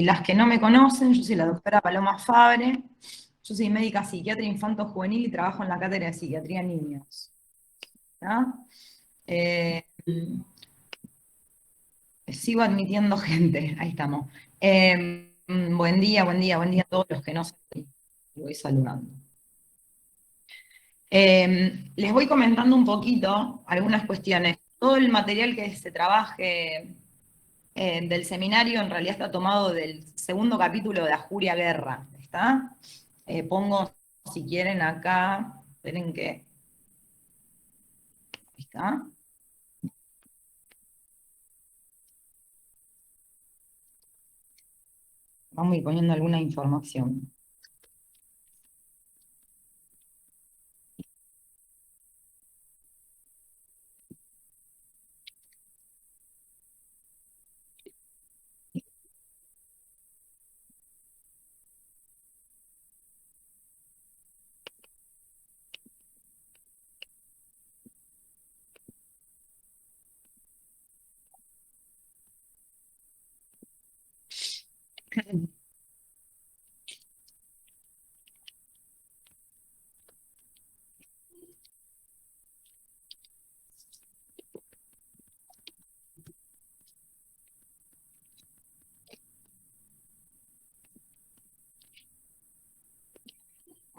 Las que no me conocen, yo soy la doctora Paloma Fabre, yo soy médica psiquiatra infanto-juvenil y trabajo en la cátedra de psiquiatría en niños. ¿Tá? Eh, Sigo admitiendo gente, ahí estamos. Buen día, buen día, buen día a todos los que no sé, voy saludando. Les voy comentando un poquito algunas cuestiones. Todo el material que se trabaje del seminario en realidad está tomado del segundo capítulo de Ajuria Guerra, ¿está? Pongo, si quieren, acá, esperen que, ahí está. Vamos a ir poniendo alguna información.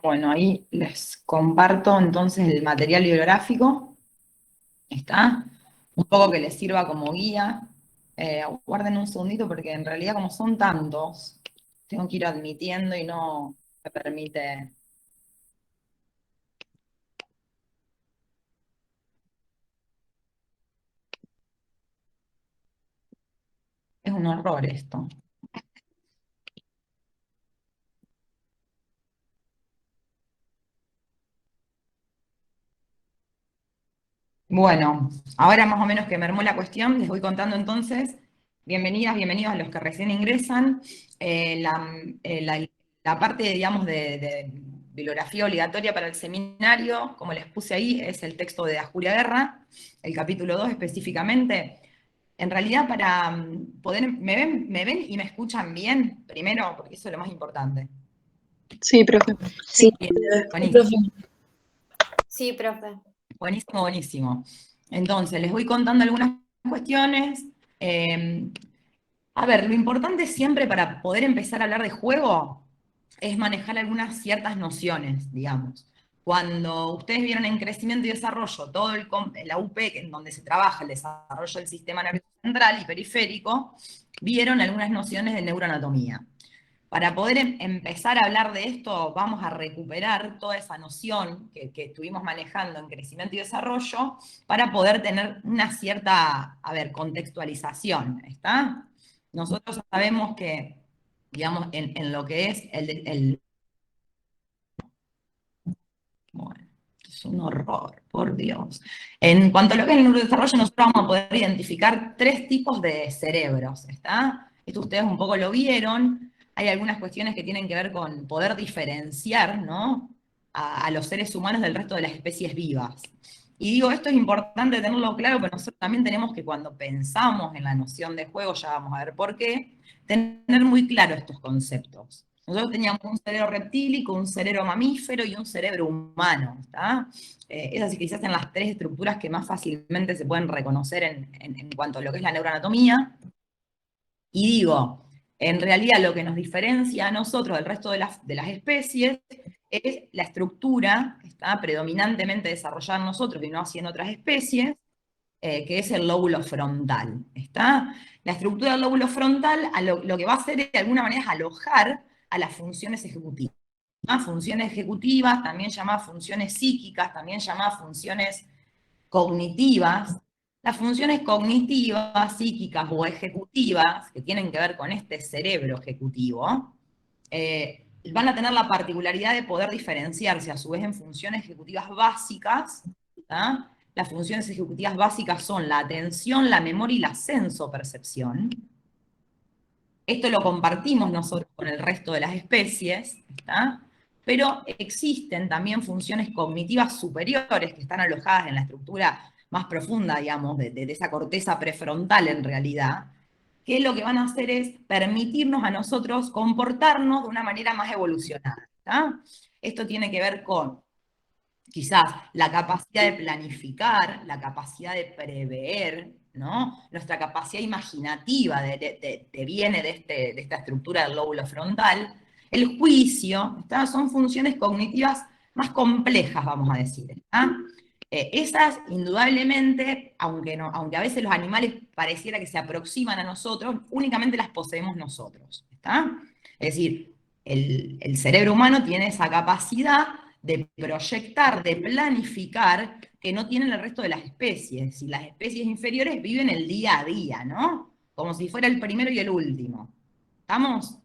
Bueno, ahí les comparto entonces el material bibliográfico, ¿está? Un poco que les sirva como guía. Guarden un segundito porque en realidad como son tantos, tengo que ir admitiendo y no me permite. Es un horror esto. Bueno, ahora más o menos que mermó la cuestión, les voy contando entonces. Bienvenidas, bienvenidos a los que recién ingresan. La parte, digamos, de bibliografía obligatoria para el seminario, como les puse ahí, es el texto de Ajuria Guerra, el capítulo 2 específicamente. En realidad, para poder, me ven y me escuchan bien? Primero, porque eso es lo más importante. Sí, profe. Sí, Buenísimo. sí, profe. Buenísimo, buenísimo. Entonces, les voy contando algunas cuestiones. A ver, lo importante siempre para poder empezar a hablar de juego es manejar algunas ciertas nociones, digamos. Cuando ustedes vieron en crecimiento y desarrollo todo la UP, en donde se trabaja el desarrollo del sistema nervioso central y periférico, vieron algunas nociones de neuroanatomía. Para poder empezar a hablar de esto, vamos a recuperar toda esa noción que estuvimos manejando en crecimiento y desarrollo para poder tener una cierta, a ver, contextualización, ¿está? Nosotros sabemos que, digamos, en lo que es bueno, es un horror, por Dios. En cuanto a lo que es el neurodesarrollo, nosotros vamos a poder identificar 3 tipos de cerebros, ¿está? Esto ustedes un poco lo vieron. Hay algunas cuestiones que tienen que ver con poder diferenciar, ¿no?, a los seres humanos del resto de las especies vivas. Y digo, esto es importante tenerlo claro, pero nosotros también tenemos que, cuando pensamos en la noción de juego, ya vamos a ver por qué, tener muy claro estos conceptos. Nosotros teníamos un cerebro reptílico, un cerebro mamífero y un cerebro humano, ¿está? Esas quizás son las 3 estructuras que más fácilmente se pueden reconocer en cuanto a lo que es la neuroanatomía. Y digo, en realidad lo que nos diferencia a nosotros del resto de las especies es la estructura que está predominantemente desarrollada en nosotros y no así en otras especies, que es el lóbulo frontal, ¿está? La estructura del lóbulo frontal lo que va a hacer de alguna manera es alojar a las funciones ejecutivas. Funciones ejecutivas, también llamadas funciones psíquicas, también llamadas funciones cognitivas. Las funciones cognitivas, psíquicas o ejecutivas, que tienen que ver con este cerebro ejecutivo, van a tener la particularidad de poder diferenciarse a su vez en funciones ejecutivas básicas. ¿Tá? Las funciones ejecutivas básicas son la atención, la memoria y la sensopercepción. Esto lo compartimos nosotros con el resto de las especies, ¿está? Pero existen también funciones cognitivas superiores que están alojadas en la estructura más profunda, digamos, de esa corteza prefrontal en realidad, que lo que van a hacer es permitirnos a nosotros comportarnos de una manera más evolucionada. ¿Tá? Esto tiene que ver con quizás la capacidad de planificar, la capacidad de prever, ¿no? Nuestra capacidad imaginativa viene de esta estructura del lóbulo frontal. El juicio, ¿está? Son funciones cognitivas más complejas, vamos a decir. ¿está? Esas, indudablemente, aunque a veces los animales pareciera que se aproximan a nosotros, únicamente las poseemos nosotros. ¿está? Es decir, el cerebro humano tiene esa capacidad de proyectar, de planificar, que no tienen el resto de las especies. Si las especies inferiores viven el día a día, ¿no? Como si fuera el primero y el último. ¿Estamos?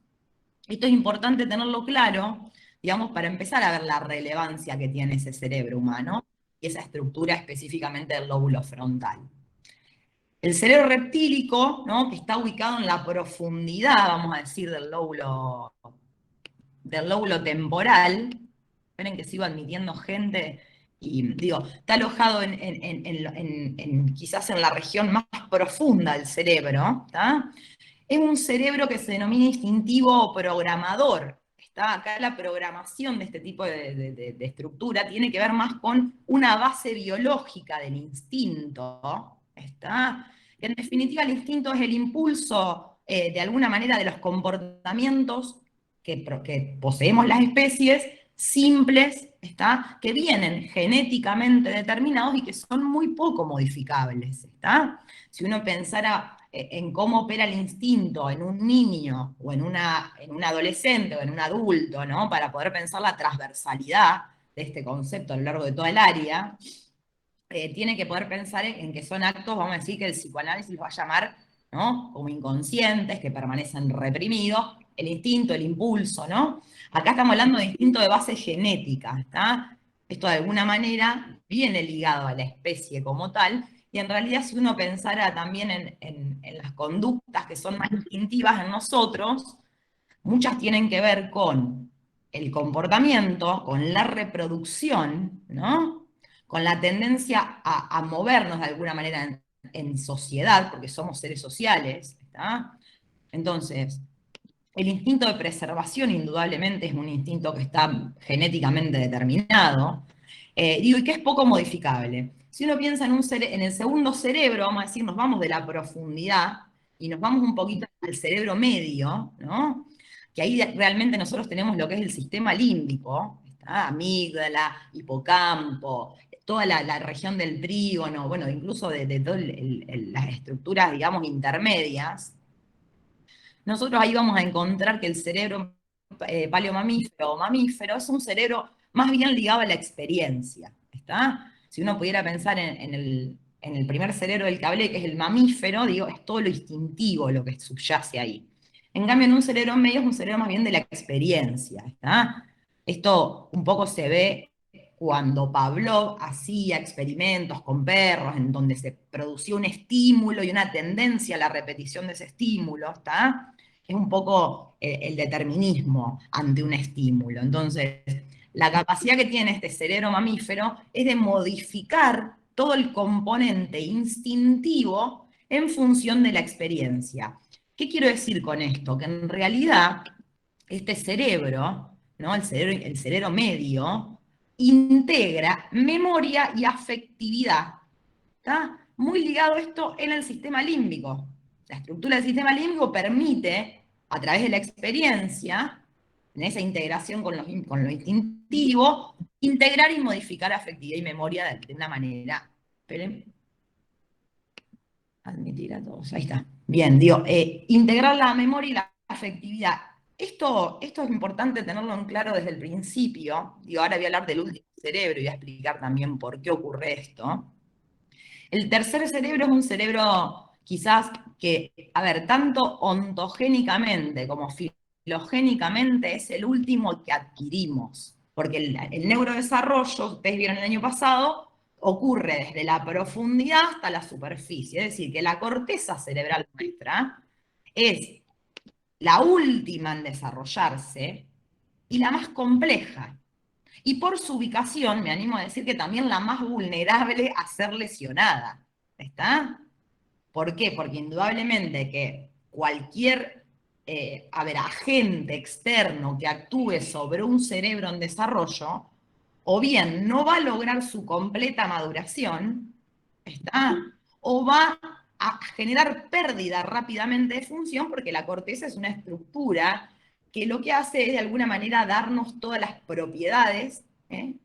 Esto es importante tenerlo claro, digamos, para empezar a ver la relevancia que tiene ese cerebro humano y esa estructura específicamente del lóbulo frontal. El cerebro reptílico, ¿no? Que está ubicado en la profundidad, vamos a decir, del lóbulo temporal. Esperen que sigo admitiendo gente, y digo, está alojado quizás en la región más profunda del cerebro, ¿está? Es un cerebro que se denomina instintivo programador. ¿Está? Acá la programación de este tipo de estructura tiene que ver más con una base biológica del instinto, ¿está? En definitiva, el instinto es el impulso, de alguna manera, de los comportamientos que poseemos las especies, simples, ¿está? Que vienen genéticamente determinados y que son muy poco modificables. ¿está? Si uno pensara en cómo opera el instinto en un niño, o en un adolescente, o en un adulto, ¿no? Para poder pensar la transversalidad de este concepto a lo largo de toda el área, tiene que poder pensar en que son actos, vamos a decir, que el psicoanálisis va a llamar, ¿no? Como inconscientes, que permanecen reprimidos, el instinto, el impulso, ¿no? Acá estamos hablando de instinto de base genética, ¿está? Esto de alguna manera viene ligado a la especie como tal, y en realidad si uno pensara también en las conductas que son más instintivas en nosotros, muchas tienen que ver con el comportamiento, con la reproducción, ¿no? Con la tendencia a movernos de alguna manera en sociedad, porque somos seres sociales. ¿está? Entonces, el instinto de preservación indudablemente es un instinto que está genéticamente determinado, y que es poco modificable. Si uno piensa en el segundo cerebro, vamos a decir, nos vamos de la profundidad y nos vamos un poquito al cerebro medio, ¿no? Que ahí realmente nosotros tenemos lo que es el sistema límbico, ¿está? Amígdala, hipocampo, toda la región del trígono, bueno, incluso de todas las estructuras, digamos, intermedias. Nosotros ahí vamos a encontrar que el cerebro paleomamífero o mamífero es un cerebro más bien ligado a la experiencia. ¿está? Si uno pudiera pensar en el primer cerebro del que hablé, que es el mamífero, digo, es todo lo instintivo lo que subyace ahí. En cambio, en un cerebro medio es un cerebro más bien de la experiencia. ¿está? Esto un poco se ve cuando Pavlov hacía experimentos con perros en donde se producía un estímulo y una tendencia a la repetición de ese estímulo, ¿está? Es un poco el determinismo ante un estímulo. Entonces, la capacidad que tiene este cerebro mamífero es de modificar todo el componente instintivo en función de la experiencia. ¿Qué quiero decir con esto? Que en realidad este cerebro, ¿no? el cerebro medio, integra memoria y afectividad. ¿Está? Muy ligado esto en el sistema límbico. La estructura del sistema límbico permite, a través de la experiencia, en esa integración con lo instintivo, integrar y modificar afectividad y memoria de una manera. Esperen. Admitir a todos, ahí está. Bien, digo, integrar la memoria y la afectividad. Esto es importante tenerlo en claro desde el principio. Digo, ahora voy a hablar del último cerebro y voy a explicar también por qué ocurre esto. El tercer cerebro es un cerebro quizás que, a ver, tanto ontogénicamente como filogénicamente es el último que adquirimos. Porque el neurodesarrollo, ustedes vieron el año pasado, ocurre desde la profundidad hasta la superficie. Es decir, que la corteza cerebral nuestra es la última en desarrollarse y la más compleja. Y por su ubicación, me animo a decir que también la más vulnerable a ser lesionada. ¿Está? ¿Por qué? Porque indudablemente que cualquier agente externo que actúe sobre un cerebro en desarrollo, o bien no va a lograr su completa maduración, ¿está? O va a generar pérdida rápidamente de función porque la corteza es una estructura que lo que hace es de alguna manera darnos todas las propiedades en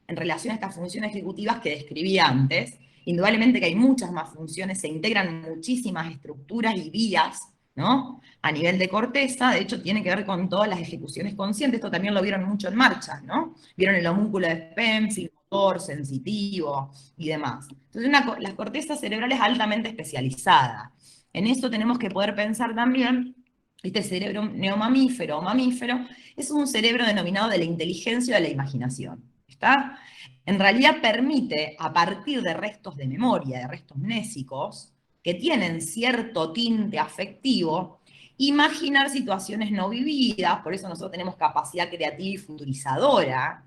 relación a estas funciones ejecutivas que describí antes. Indudablemente que hay muchas más funciones, se integran muchísimas estructuras y vías, ¿no? A nivel de corteza, de hecho tiene que ver con todas las ejecuciones conscientes, esto también lo vieron mucho en marcha, ¿no? Vieron el homúnculo de Pencil, motor, sensitivo y demás. Entonces la corteza cerebral es altamente especializada. En esto tenemos que poder pensar también, este cerebro neomamífero o mamífero, es un cerebro denominado de la inteligencia o de la imaginación, ¿está? En realidad permite, a partir de restos de memoria, de restos mnésicos, que tienen cierto tinte afectivo, imaginar situaciones no vividas, por eso nosotros tenemos capacidad creativa y futurizadora.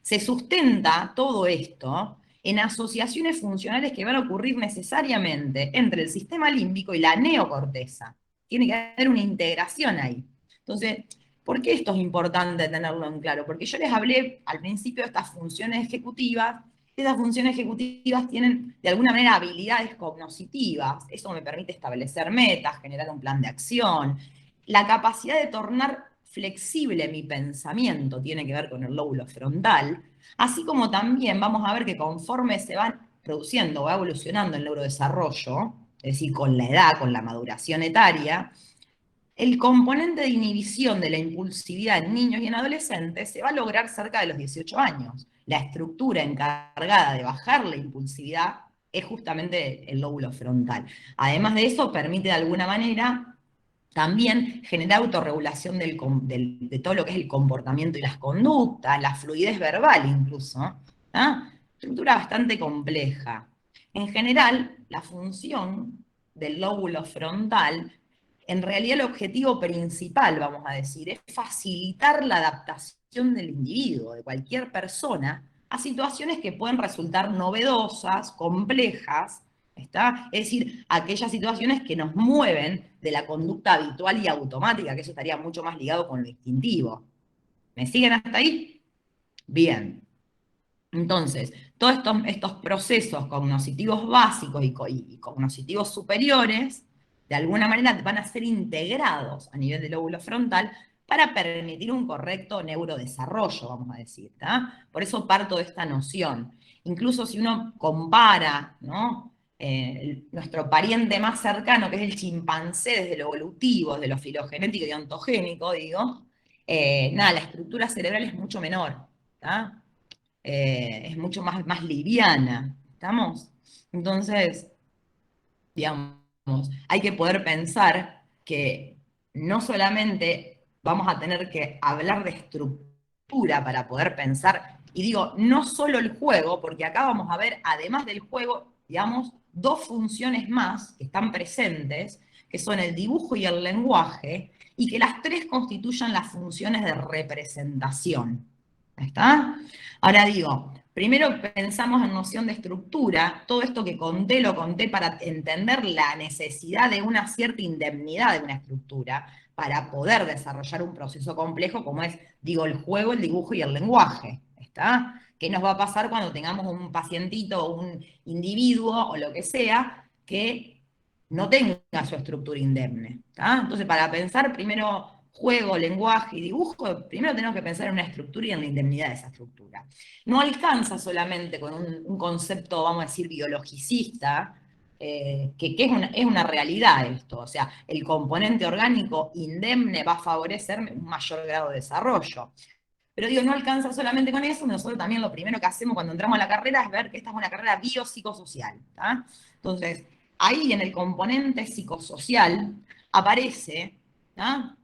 Se sustenta todo esto en asociaciones funcionales que van a ocurrir necesariamente entre el sistema límbico y la neocorteza. Tiene que haber una integración ahí. Entonces, ¿por qué esto es importante tenerlo en claro? Porque yo les hablé al principio de estas funciones ejecutivas. Esas funciones ejecutivas tienen, de alguna manera, habilidades cognitivas. Eso me permite establecer metas, generar un plan de acción. La capacidad de tornar flexible mi pensamiento tiene que ver con el lóbulo frontal, así como también vamos a ver que conforme se van produciendo o evolucionando el neurodesarrollo, es decir, con la edad, con la maduración etaria, el componente de inhibición de la impulsividad en niños y en adolescentes se va a lograr cerca de los 18 años. La estructura encargada de bajar la impulsividad es justamente el lóbulo frontal. Además de eso, permite de alguna manera también generar autorregulación de todo lo que es el comportamiento y las conductas, la fluidez verbal incluso. Estructura bastante compleja. En general, la función del lóbulo frontal, en realidad el objetivo principal, vamos a decir, es facilitar la adaptación del individuo, de cualquier persona, a situaciones que pueden resultar novedosas, complejas, ¿está? Es decir, aquellas situaciones que nos mueven de la conducta habitual y automática, que eso estaría mucho más ligado con lo instintivo. ¿Me siguen hasta ahí? Bien. Entonces, todos estos procesos cognitivos básicos y cognitivos superiores, de alguna manera van a ser integrados a nivel del lóbulo frontal para permitir un correcto neurodesarrollo, vamos a decir. ¿tá? Por eso parto de esta noción. Incluso si uno compara, ¿no? Nuestro pariente más cercano, que es el chimpancé desde lo evolutivo, desde lo filogenético y ontogénico, digo, nada, la estructura cerebral es mucho menor. ¿tá? Es mucho más liviana, ¿estamos? Entonces, digamos, hay que poder pensar que no solamente vamos a tener que hablar de estructura para poder pensar, y digo, no solo el juego, porque acá vamos a ver, además del juego, digamos, dos funciones más que están presentes, que son el dibujo y el lenguaje, y que las tres constituyan las funciones de representación. ¿Está? Ahora digo, primero pensamos en noción de estructura, todo esto que conté lo conté para entender la necesidad de una cierta indemnidad de una estructura para poder desarrollar un proceso complejo como es, digo, el juego, el dibujo y el lenguaje. ¿Está? ¿Qué nos va a pasar cuando tengamos un pacientito, un individuo o lo que sea que no tenga su estructura indemne? ¿Está? Entonces, para pensar primero juego, lenguaje y dibujo, primero tenemos que pensar en una estructura y en la indemnidad de esa estructura. No alcanza solamente con un concepto, vamos a decir, biologicista, que es una realidad esto. O sea, el componente orgánico indemne va a favorecer un mayor grado de desarrollo. Pero digo, no alcanza solamente con eso, nosotros también lo primero que hacemos cuando entramos a la carrera es ver que esta es una carrera biopsicosocial. ¿tá? Entonces, ahí en el componente psicosocial aparece ¿tá?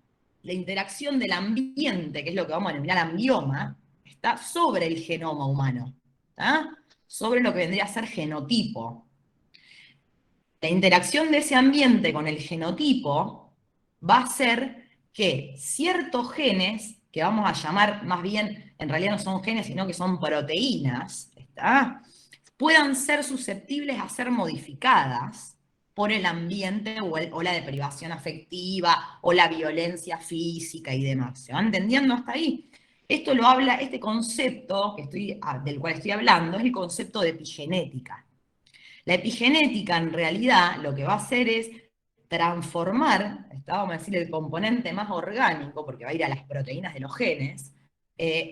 la interacción del ambiente, que es lo que vamos a denominar ambioma, está sobre el genoma humano, ¿tá? sobre lo que vendría a ser genotipo. La interacción de ese ambiente con el genotipo va a ser que ciertos genes, que vamos a llamar más bien, en realidad no son genes, sino que son proteínas, ¿está? puedan ser susceptibles a ser modificadas por el ambiente o la deprivación afectiva o la violencia física y demás. ¿Se va entendiendo hasta ahí? Esto lo habla, este concepto del cual estoy hablando es el concepto de epigenética. La epigenética en realidad lo que va a hacer es transformar, vamos a decir, el componente más orgánico, porque va a ir a las proteínas de los genes,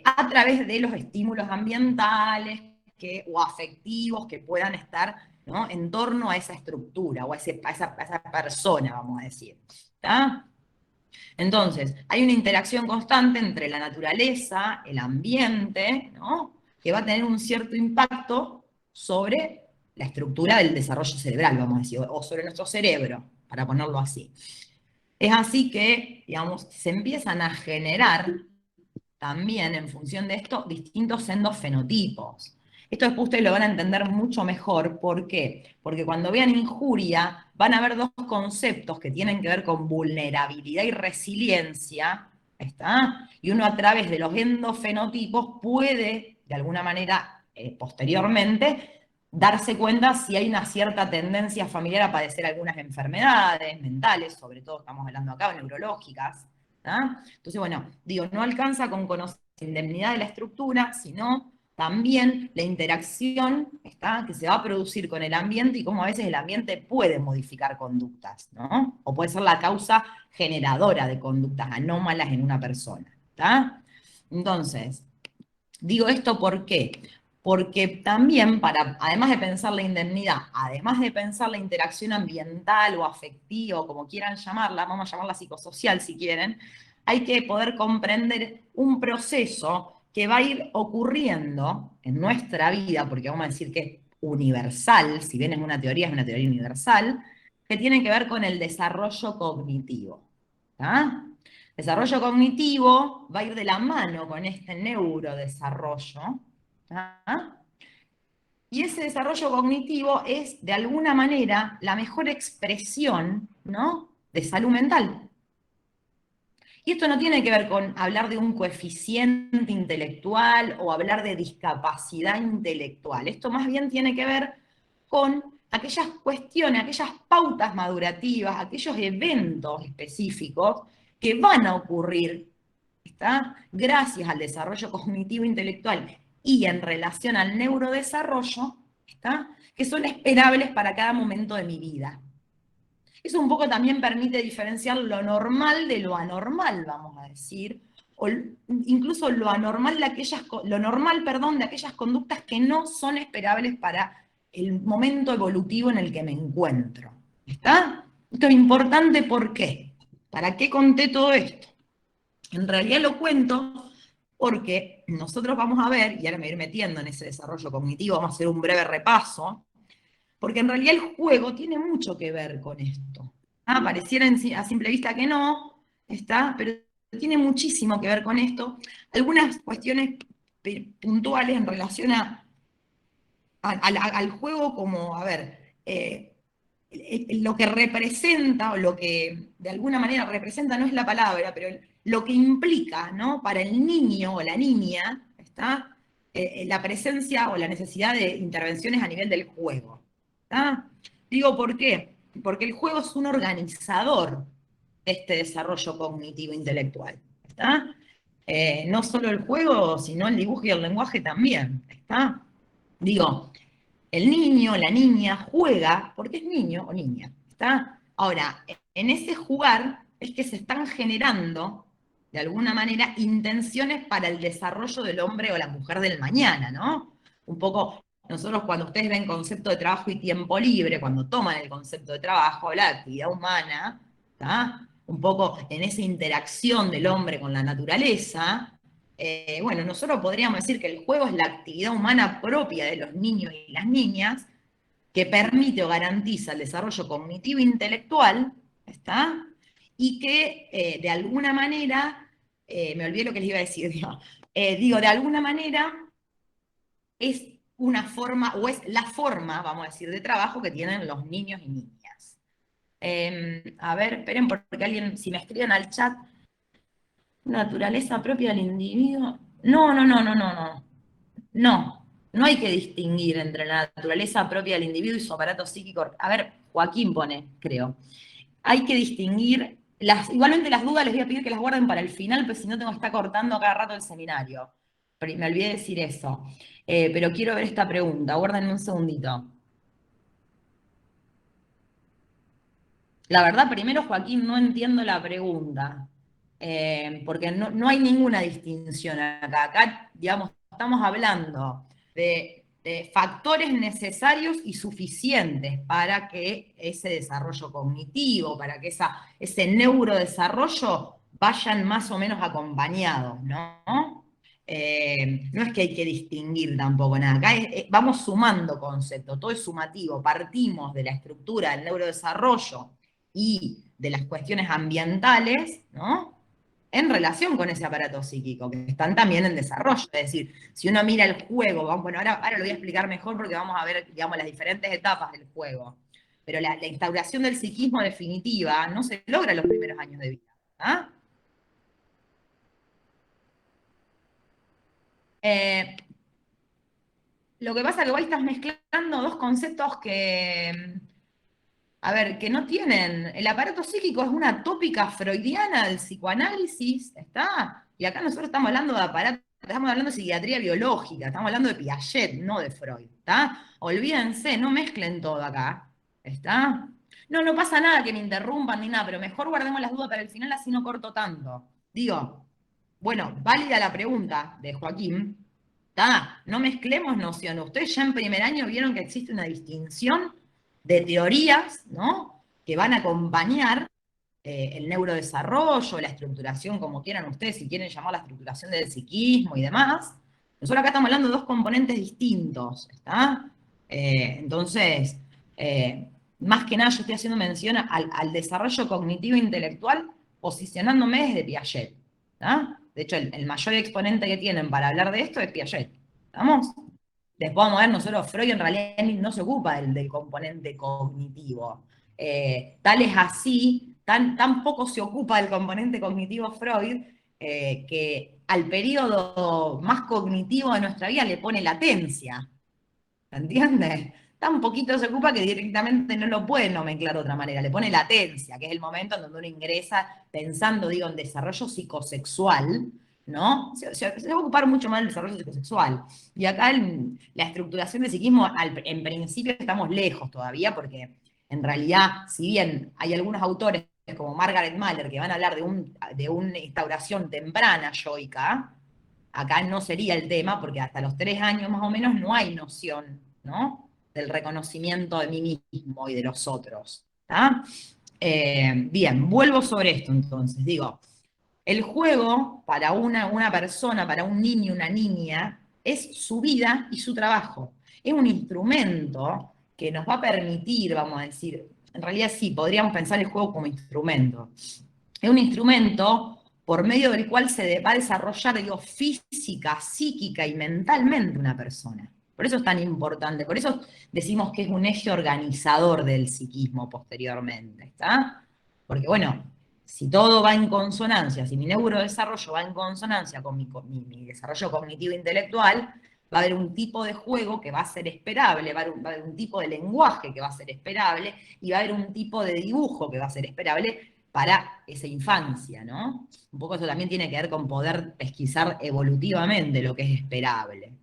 a través de los estímulos ambientales o afectivos que puedan estar, ¿no?, en torno a esa estructura o a esa persona, vamos a decir. ¿Está? Entonces, hay una interacción constante entre la naturaleza, el ambiente, ¿no?, que va a tener un cierto impacto sobre la estructura del desarrollo cerebral, vamos a decir, o sobre nuestro cerebro, para ponerlo así. Es así que, digamos, se empiezan a generar también, en función de esto, distintos endofenotipos. Esto después ustedes lo van a entender mucho mejor. ¿Por qué? Porque cuando vean injuria, van a ver dos conceptos que tienen que ver con vulnerabilidad y resiliencia, ¿está? Y uno a través de los endofenotipos puede, de alguna manera, posteriormente, darse cuenta si hay una cierta tendencia familiar a padecer algunas enfermedades mentales, sobre todo estamos hablando acá, neurológicas. ¿Ah? Entonces, bueno, digo, no alcanza con conocer la indemnidad de la estructura, sino también la interacción, ¿está?, que se va a producir con el ambiente y cómo a veces el ambiente puede modificar conductas, ¿no? O puede ser la causa generadora de conductas anómalas en una persona, ¿está? Entonces, digo esto ¿por qué? Porque también, además de pensar la indemnidad, además de pensar la interacción ambiental o afectiva, o como quieran llamarla, vamos a llamarla psicosocial si quieren, hay que poder comprender un proceso que va a ir ocurriendo en nuestra vida, porque vamos a decir que es universal, si bien es una teoría universal, que tiene que ver con el desarrollo cognitivo. ¿Está? Desarrollo cognitivo va a ir de la mano con este neurodesarrollo. ¿Ah? Y ese desarrollo cognitivo es, de alguna manera, la mejor expresión, ¿no?, de salud mental. Y esto no tiene que ver con hablar de un coeficiente intelectual o hablar de discapacidad intelectual. Esto más bien tiene que ver con aquellas cuestiones, aquellas pautas madurativas, aquellos eventos específicos que van a ocurrir, ¿está?, gracias al desarrollo cognitivo intelectual y en relación al neurodesarrollo, ¿está?, que son esperables para cada momento de mi vida. Eso un poco también permite diferenciar lo normal de lo anormal, vamos a decir, o incluso lo normal, de aquellas conductas que no son esperables para el momento evolutivo en el que me encuentro. ¿Está? Esto es importante, ¿por qué? ¿Para qué conté todo esto? En realidad lo cuento porque nosotros vamos a ver, y ahora me voy a ir metiendo en ese desarrollo cognitivo, vamos a hacer un breve repaso, porque en realidad el juego tiene mucho que ver con esto. Pareciera a simple vista que no, ¿está?, pero tiene muchísimo que ver con esto. Algunas cuestiones puntuales en relación al juego como, a ver, lo que representa, o lo que de alguna manera representa, no es la palabra, pero lo que implica, ¿no?, para el niño o la niña, ¿está?, la presencia o la necesidad de intervenciones a nivel del juego. ¿Está? Digo, ¿por qué? Porque el juego es un organizador de este desarrollo cognitivo intelectual. ¿Está? No solo el juego, sino el dibujo y el lenguaje también. ¿Está? Digo, el niño, la niña juega porque es niño o niña. ¿Está? Ahora, en ese jugar es que se están generando, de alguna manera, intenciones para el desarrollo del hombre o la mujer del mañana, ¿no? Un poco, nosotros cuando ustedes ven concepto de trabajo y tiempo libre, cuando toman el concepto de trabajo, la actividad humana, ¿está?, un poco en esa interacción del hombre con la naturaleza, bueno, nosotros podríamos decir que el juego es la actividad humana propia de los niños y las niñas, que permite o garantiza el desarrollo cognitivo e intelectual, ¿está?, y que de alguna manera, me olvidé lo que les iba a decir, digo, de alguna manera es una forma, o es la forma, vamos a decir, de trabajo que tienen los niños y niñas. A ver, esperen, porque alguien, si me escriben al chat, naturaleza propia del individuo. No, no, no, no, no, no. No, no hay que distinguir entre la naturaleza propia del individuo y su aparato psíquico. A ver, Joaquín pone, creo. Hay que distinguir, igualmente las dudas les voy a pedir que las guarden para el final, pues si no tengo que estar cortando cada rato el seminario. Pero me olvidé de decir eso. Pero quiero ver esta pregunta, guárdenme un segundito. La verdad, primero, Joaquín, no entiendo la pregunta, porque no hay ninguna distinción acá. Acá, digamos, estamos hablando de factores necesarios y suficientes para que ese desarrollo cognitivo, para que ese neurodesarrollo vayan más o menos acompañados, ¿no? No es que hay que distinguir tampoco nada. Acá vamos sumando conceptos, todo es sumativo. Partimos de la estructura del neurodesarrollo y de las cuestiones ambientales, ¿no? En relación con ese aparato psíquico, que están también en desarrollo. Es decir, si uno mira el juego, bueno, ahora lo voy a explicar mejor porque vamos a ver, digamos, las diferentes etapas del juego. Pero la instauración del psiquismo definitiva no se logra en los primeros años de vida. ¿Ah? Lo que pasa es que vos estás mezclando dos conceptos que, a ver, que no tienen. El aparato psíquico es una tópica freudiana del psicoanálisis, ¿está? Y acá nosotros estamos hablando de aparato, estamos hablando de psiquiatría biológica, estamos hablando de Piaget, no de Freud, ¿está? Olvídense, no mezclen todo acá, ¿está? No pasa nada que me interrumpan ni nada, pero mejor guardemos las dudas para el final, así no corto tanto. Digo, bueno, válida la pregunta de Joaquín, ¿está? No mezclemos nociones. Ustedes ya en primer año vieron que existe una distinción de teorías, ¿no? Que van a acompañar el neurodesarrollo, la estructuración, como quieran ustedes, si quieren llamar la estructuración del psiquismo y demás. Nosotros acá estamos hablando de dos componentes distintos, ¿está? Entonces, más que nada yo estoy haciendo mención al desarrollo cognitivo intelectual posicionándome desde Piaget, ¿está? De hecho, el mayor exponente que tienen para hablar de esto es Piaget, ¿estamos? Después vamos a ver, nosotros, Freud en realidad no se ocupa del componente cognitivo. Tal es así, tan poco se ocupa del componente cognitivo Freud, que al periodo más cognitivo de nuestra vida le pone latencia. ¿Entiendes? Tan poquito se ocupa que directamente no lo puede nomenclar de otra manera, le pone latencia, que es el momento en donde uno ingresa pensando, digo, en desarrollo psicosexual, ¿no? Se va a ocupar mucho más del desarrollo psicosexual. Y acá la estructuración del psiquismo, en principio estamos lejos todavía, porque en realidad, si bien hay algunos autores como Margaret Mahler que van a hablar de una instauración temprana yoica, acá no sería el tema, porque hasta los 3 años más o menos no hay noción, ¿no? Del reconocimiento de mí mismo y de los otros. ¿Está? Bien, vuelvo sobre esto entonces. Digo, el juego para una persona, para un niño, una niña, es su vida y su trabajo. Es un instrumento que nos va a permitir, vamos a decir, en realidad sí, podríamos pensar el juego como instrumento. Es un instrumento por medio del cual se va a desarrollar, digo, física, psíquica y mentalmente una persona. Por eso es tan importante, por eso decimos que es un eje organizador del psiquismo posteriormente, ¿está? Porque bueno, si todo va en consonancia, si mi neurodesarrollo va en consonancia con mi desarrollo cognitivo intelectual, va a haber un tipo de juego que va a ser esperable, va a haber un tipo de lenguaje que va a ser esperable, y va a haber un tipo de dibujo que va a ser esperable para esa infancia, ¿no? Un poco eso también tiene que ver con poder pesquisar evolutivamente lo que es esperable.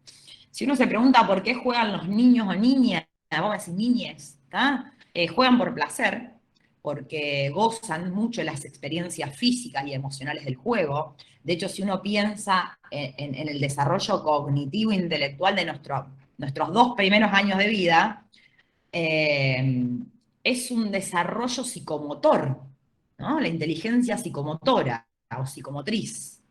Si uno se pregunta por qué juegan los niños o niñas, vamos a decir niñes, ¿está? Juegan por placer, porque gozan mucho las experiencias físicas y emocionales del juego. De hecho, si uno piensa en el desarrollo cognitivo e intelectual de nuestros 2 primeros años de vida, es un desarrollo psicomotor, ¿no? La inteligencia psicomotora o psicomotriz.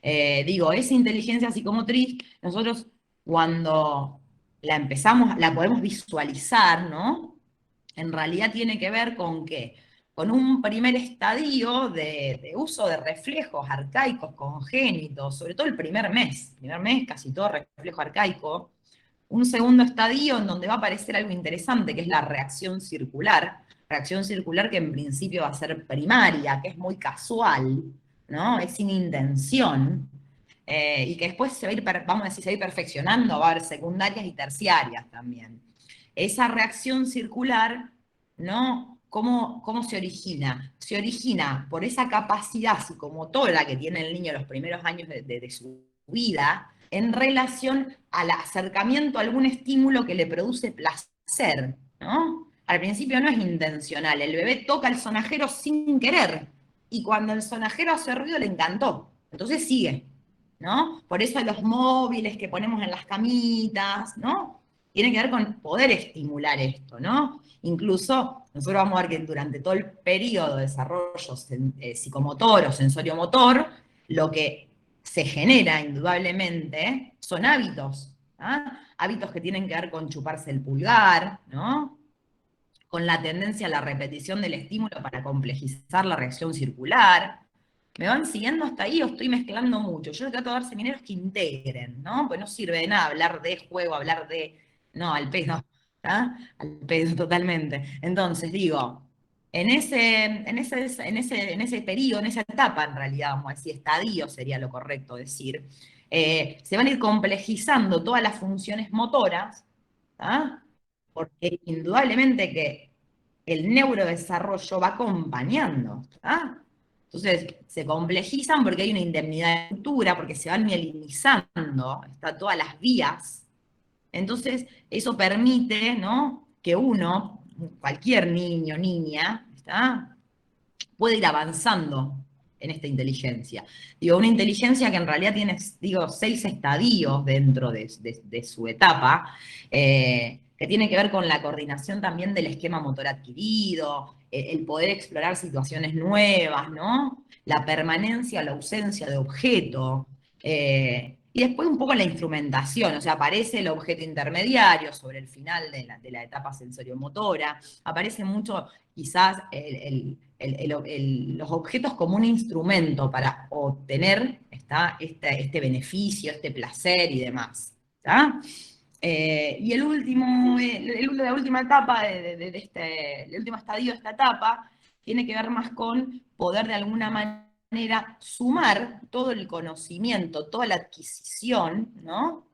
Digo, esa inteligencia psicomotriz, nosotros cuando la empezamos, la podemos visualizar, ¿no? En realidad tiene que ver con qué? Con un primer estadio de uso de reflejos arcaicos congénitos, sobre todo el primer mes casi todo reflejo arcaico. Un segundo estadio en donde va a aparecer algo interesante, que es la reacción circular que en principio va a ser primaria, que es muy casual, ¿no? Es sin intención, y que después se va a ir, vamos a decir, se va a ir perfeccionando, va a haber secundarias y terciarias también. Esa reacción circular ¿no? ¿Cómo se origina? Se origina por esa capacidad psicomotora que tiene el niño en los primeros años de su vida en relación al acercamiento a algún estímulo que le produce placer, ¿no? Al principio no es intencional, el bebé toca el sonajero sin querer, y cuando el sonajero hace ruido le encantó, entonces sigue, ¿no? Por eso los móviles que ponemos en las camitas, ¿no? Tiene que ver con poder estimular esto, ¿no? Incluso nosotros vamos a ver que durante todo el periodo de desarrollo psicomotor o sensoriomotor, lo que se genera indudablemente son hábitos, ¿ah? Hábitos que tienen que ver con chuparse el pulgar, ¿no? Con la tendencia a la repetición del estímulo para complejizar la reacción circular. ¿Me van siguiendo hasta ahí o estoy mezclando mucho? Yo trato de dar seminarios que integren, ¿no? Pues no sirve de nada hablar de juego, hablar de... No, al pedo, ¿ah? Al pedo totalmente. Entonces, digo, en ese periodo, en esa etapa, en realidad, vamos a decir, estadio sería lo correcto decir, se van a ir complejizando todas las funciones motoras, ¿ah? Porque indudablemente que el neurodesarrollo va acompañando, ¿ah? Entonces, se complejizan porque hay una indemnidad de estructura, porque se van mielinizando, está todas las vías. Entonces, eso permite, ¿no? Que uno, cualquier niño, niña, ¿está? Puede ir avanzando en esta inteligencia. Digo, una inteligencia que en realidad tiene, digo, 6 estadios dentro de su etapa, que tiene que ver con la coordinación también del esquema motor adquirido, el poder explorar situaciones nuevas, ¿no? La permanencia o la ausencia de objeto, y después un poco la instrumentación, o sea, aparece el objeto intermediario sobre el final de la etapa sensoriomotora, aparece mucho quizás los objetos como un instrumento para obtener este beneficio, este placer y demás. ¿Está? Y la última etapa el último estadio de esta etapa tiene que ver más con poder de alguna manera sumar todo el conocimiento, toda la adquisición, ¿no?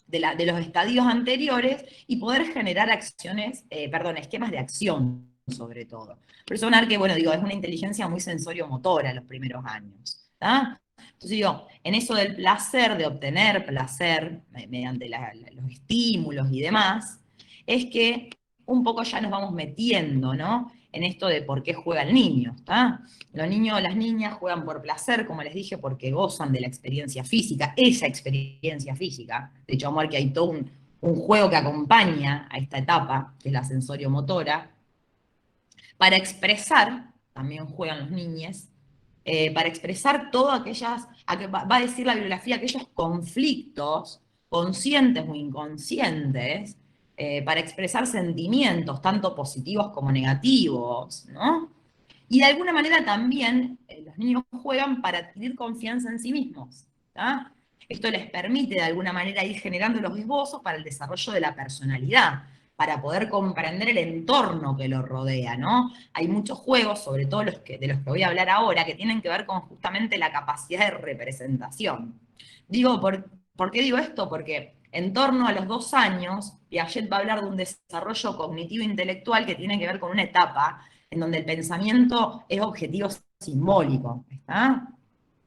de los estadios anteriores y poder generar esquemas de acción, sobre todo. Por eso que, bueno, digo, es una inteligencia muy sensorio-motora en los primeros años. ¿Tá? Entonces digo, en eso del placer, de obtener placer mediante los estímulos y demás, es que un poco ya nos vamos metiendo, ¿no? En esto de por qué juega el niño, ¿está? Los niños o las niñas juegan por placer, como les dije, porque gozan de la experiencia física, esa experiencia física. De hecho, amor, que hay todo un juego que acompaña a esta etapa, que es la sensorio-motora, para expresar, también juegan los niños, para expresar todas aquellas, va a decir la bibliografía, aquellos conflictos, conscientes o inconscientes, para expresar sentimientos, tanto positivos como negativos, ¿no? Y de alguna manera también los niños juegan para adquirir confianza en sí mismos. ¿Tá? Esto les permite de alguna manera ir generando los esbozos para el desarrollo de la personalidad, para poder comprender el entorno que lo rodea, ¿no? Hay muchos juegos, sobre todo de los que voy a hablar ahora, que tienen que ver con justamente la capacidad de representación. Digo, ¿por qué digo esto? Porque en torno a los 2 años, Piaget va a hablar de un desarrollo cognitivo-intelectual que tiene que ver con una etapa en donde el pensamiento es objetivo simbólico, ¿está?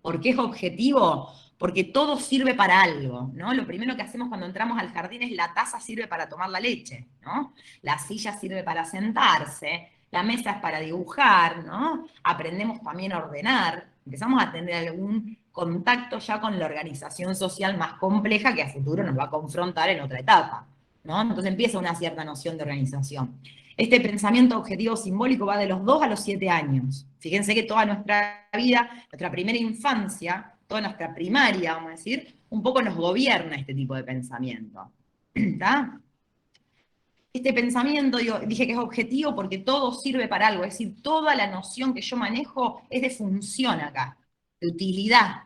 ¿Por qué es objetivo? Porque todo sirve para algo, ¿no? Lo primero que hacemos cuando entramos al jardín es la taza sirve para tomar la leche, ¿no? La silla sirve para sentarse, la mesa es para dibujar, ¿no? Aprendemos también a ordenar, empezamos a tener algún contacto ya con la organización social más compleja que a futuro nos va a confrontar en otra etapa, ¿no? Entonces empieza una cierta noción de organización. Este pensamiento objetivo simbólico va de los 2 a los 7 años. Fíjense que toda nuestra vida, nuestra primera infancia, toda nuestra primaria, vamos a decir, un poco nos gobierna este tipo de pensamiento. ¿Está? Este pensamiento, dije que es objetivo porque todo sirve para algo, es decir, toda la noción que yo manejo es de función acá, de utilidad.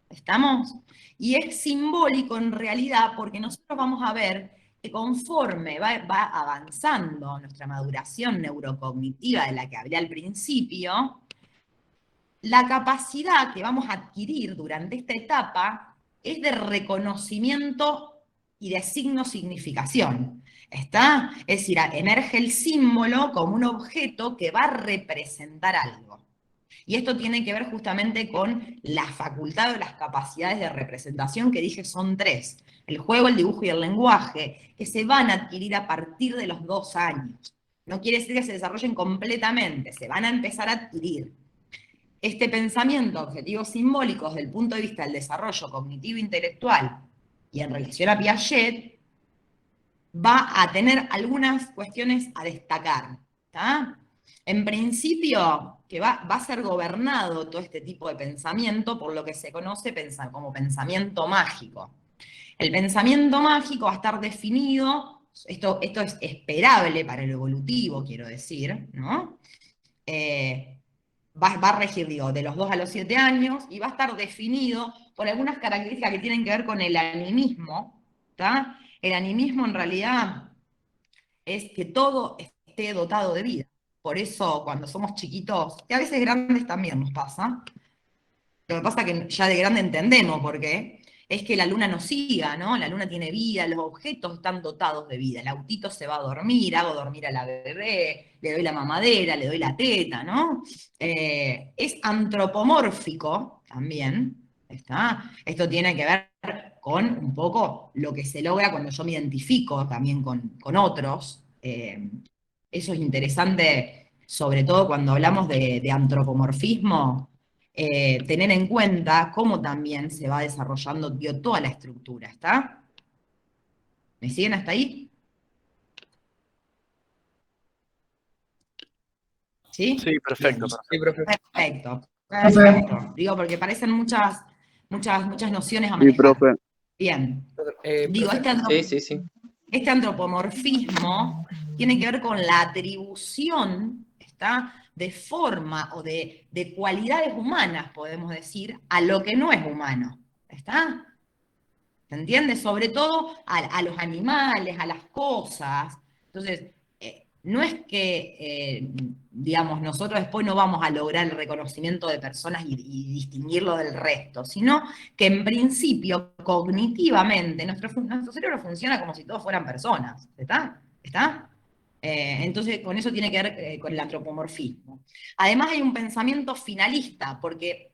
¿Estamos? Y es simbólico en realidad porque nosotros vamos a ver que conforme va avanzando nuestra maduración neurocognitiva de la que hablé al principio, la capacidad que vamos a adquirir durante esta etapa es de reconocimiento y de signo-significación. ¿Está? Es decir, emerge el símbolo como un objeto que va a representar algo. Y esto tiene que ver justamente con la facultad o las capacidades de representación que dije son 3. El juego, el dibujo y el lenguaje, que se van a adquirir a partir de los 2 años. No quiere decir que se desarrollen completamente, se van a empezar a adquirir. Este pensamiento, objetivos simbólicos, desde el punto de vista del desarrollo cognitivo-intelectual y en relación a Piaget, va a tener algunas cuestiones a destacar. ¿Tá? En principio, que va a ser gobernado todo este tipo de pensamiento por lo que se conoce como pensamiento mágico. El pensamiento mágico va a estar definido, esto es esperable para el evolutivo, quiero decir, ¿no? Va a regir, digo, de los 2 a los 7 años y va a estar definido por algunas características que tienen que ver con el animismo. ¿Tá? El animismo en realidad es que todo esté dotado de vida. Por eso cuando somos chiquitos, y a veces grandes también nos pasa, lo que pasa es que ya de grande entendemos por qué, es que la luna nos siga, ¿no? La luna tiene vida, los objetos están dotados de vida. El autito se va a dormir, hago dormir a la bebé, le doy la mamadera, le doy la teta, ¿no? Es antropomórfico también, ¿está? Esto tiene que ver con un poco lo que se logra cuando yo me identifico también con otros. Eso es interesante, sobre todo cuando hablamos de antropomorfismo, tener en cuenta cómo también se va desarrollando toda la estructura, ¿está? ¿Me siguen hasta ahí? ¿Sí? Sí, perfecto. Bien. Sí, profe. Perfecto, perfecto. Digo, porque parecen muchas nociones a Sí, manejar. profe. Bien. Digo, Profe. Sí. este antropomorfismo tiene que ver con la atribución, ¿está? De forma o de cualidades humanas, podemos decir, a lo que no es humano. ¿Está? ¿Se entiende? Sobre todo a los animales, a las cosas. Entonces, no es que, digamos, nosotros después no vamos a lograr el reconocimiento de personas y distinguirlo del resto, sino que en principio, cognitivamente, nuestro cerebro funciona como si todos fueran personas. ¿Está? ¿Está? Entonces, con eso tiene que ver con el antropomorfismo. Además, hay un pensamiento finalista, porque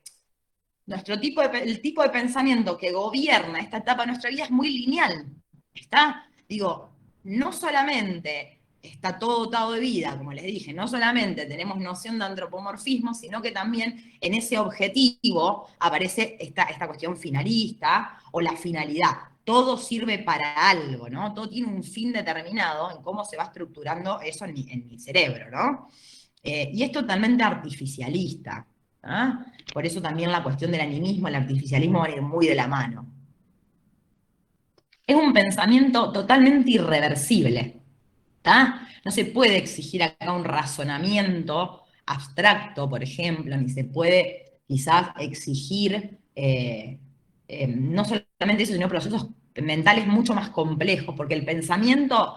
el tipo de pensamiento que gobierna esta etapa de nuestra vida es muy lineal. ¿Está? Digo, no solamente está todo dotado de vida, como les dije, no solamente tenemos noción de antropomorfismo, sino que también en ese objetivo aparece esta cuestión finalista o la finalidad. Todo sirve para algo, ¿no? Todo tiene un fin determinado en cómo se va estructurando eso en mi cerebro, ¿no? Y es totalmente artificialista. ¿Ah? Por eso también la cuestión del animismo, el artificialismo van a ir muy de la mano. Es un pensamiento totalmente irreversible. ¿Tá? No se puede exigir acá un razonamiento abstracto, por ejemplo, ni se puede quizás exigir no solamente eso, sino procesos mentales mucho más complejos, porque el pensamiento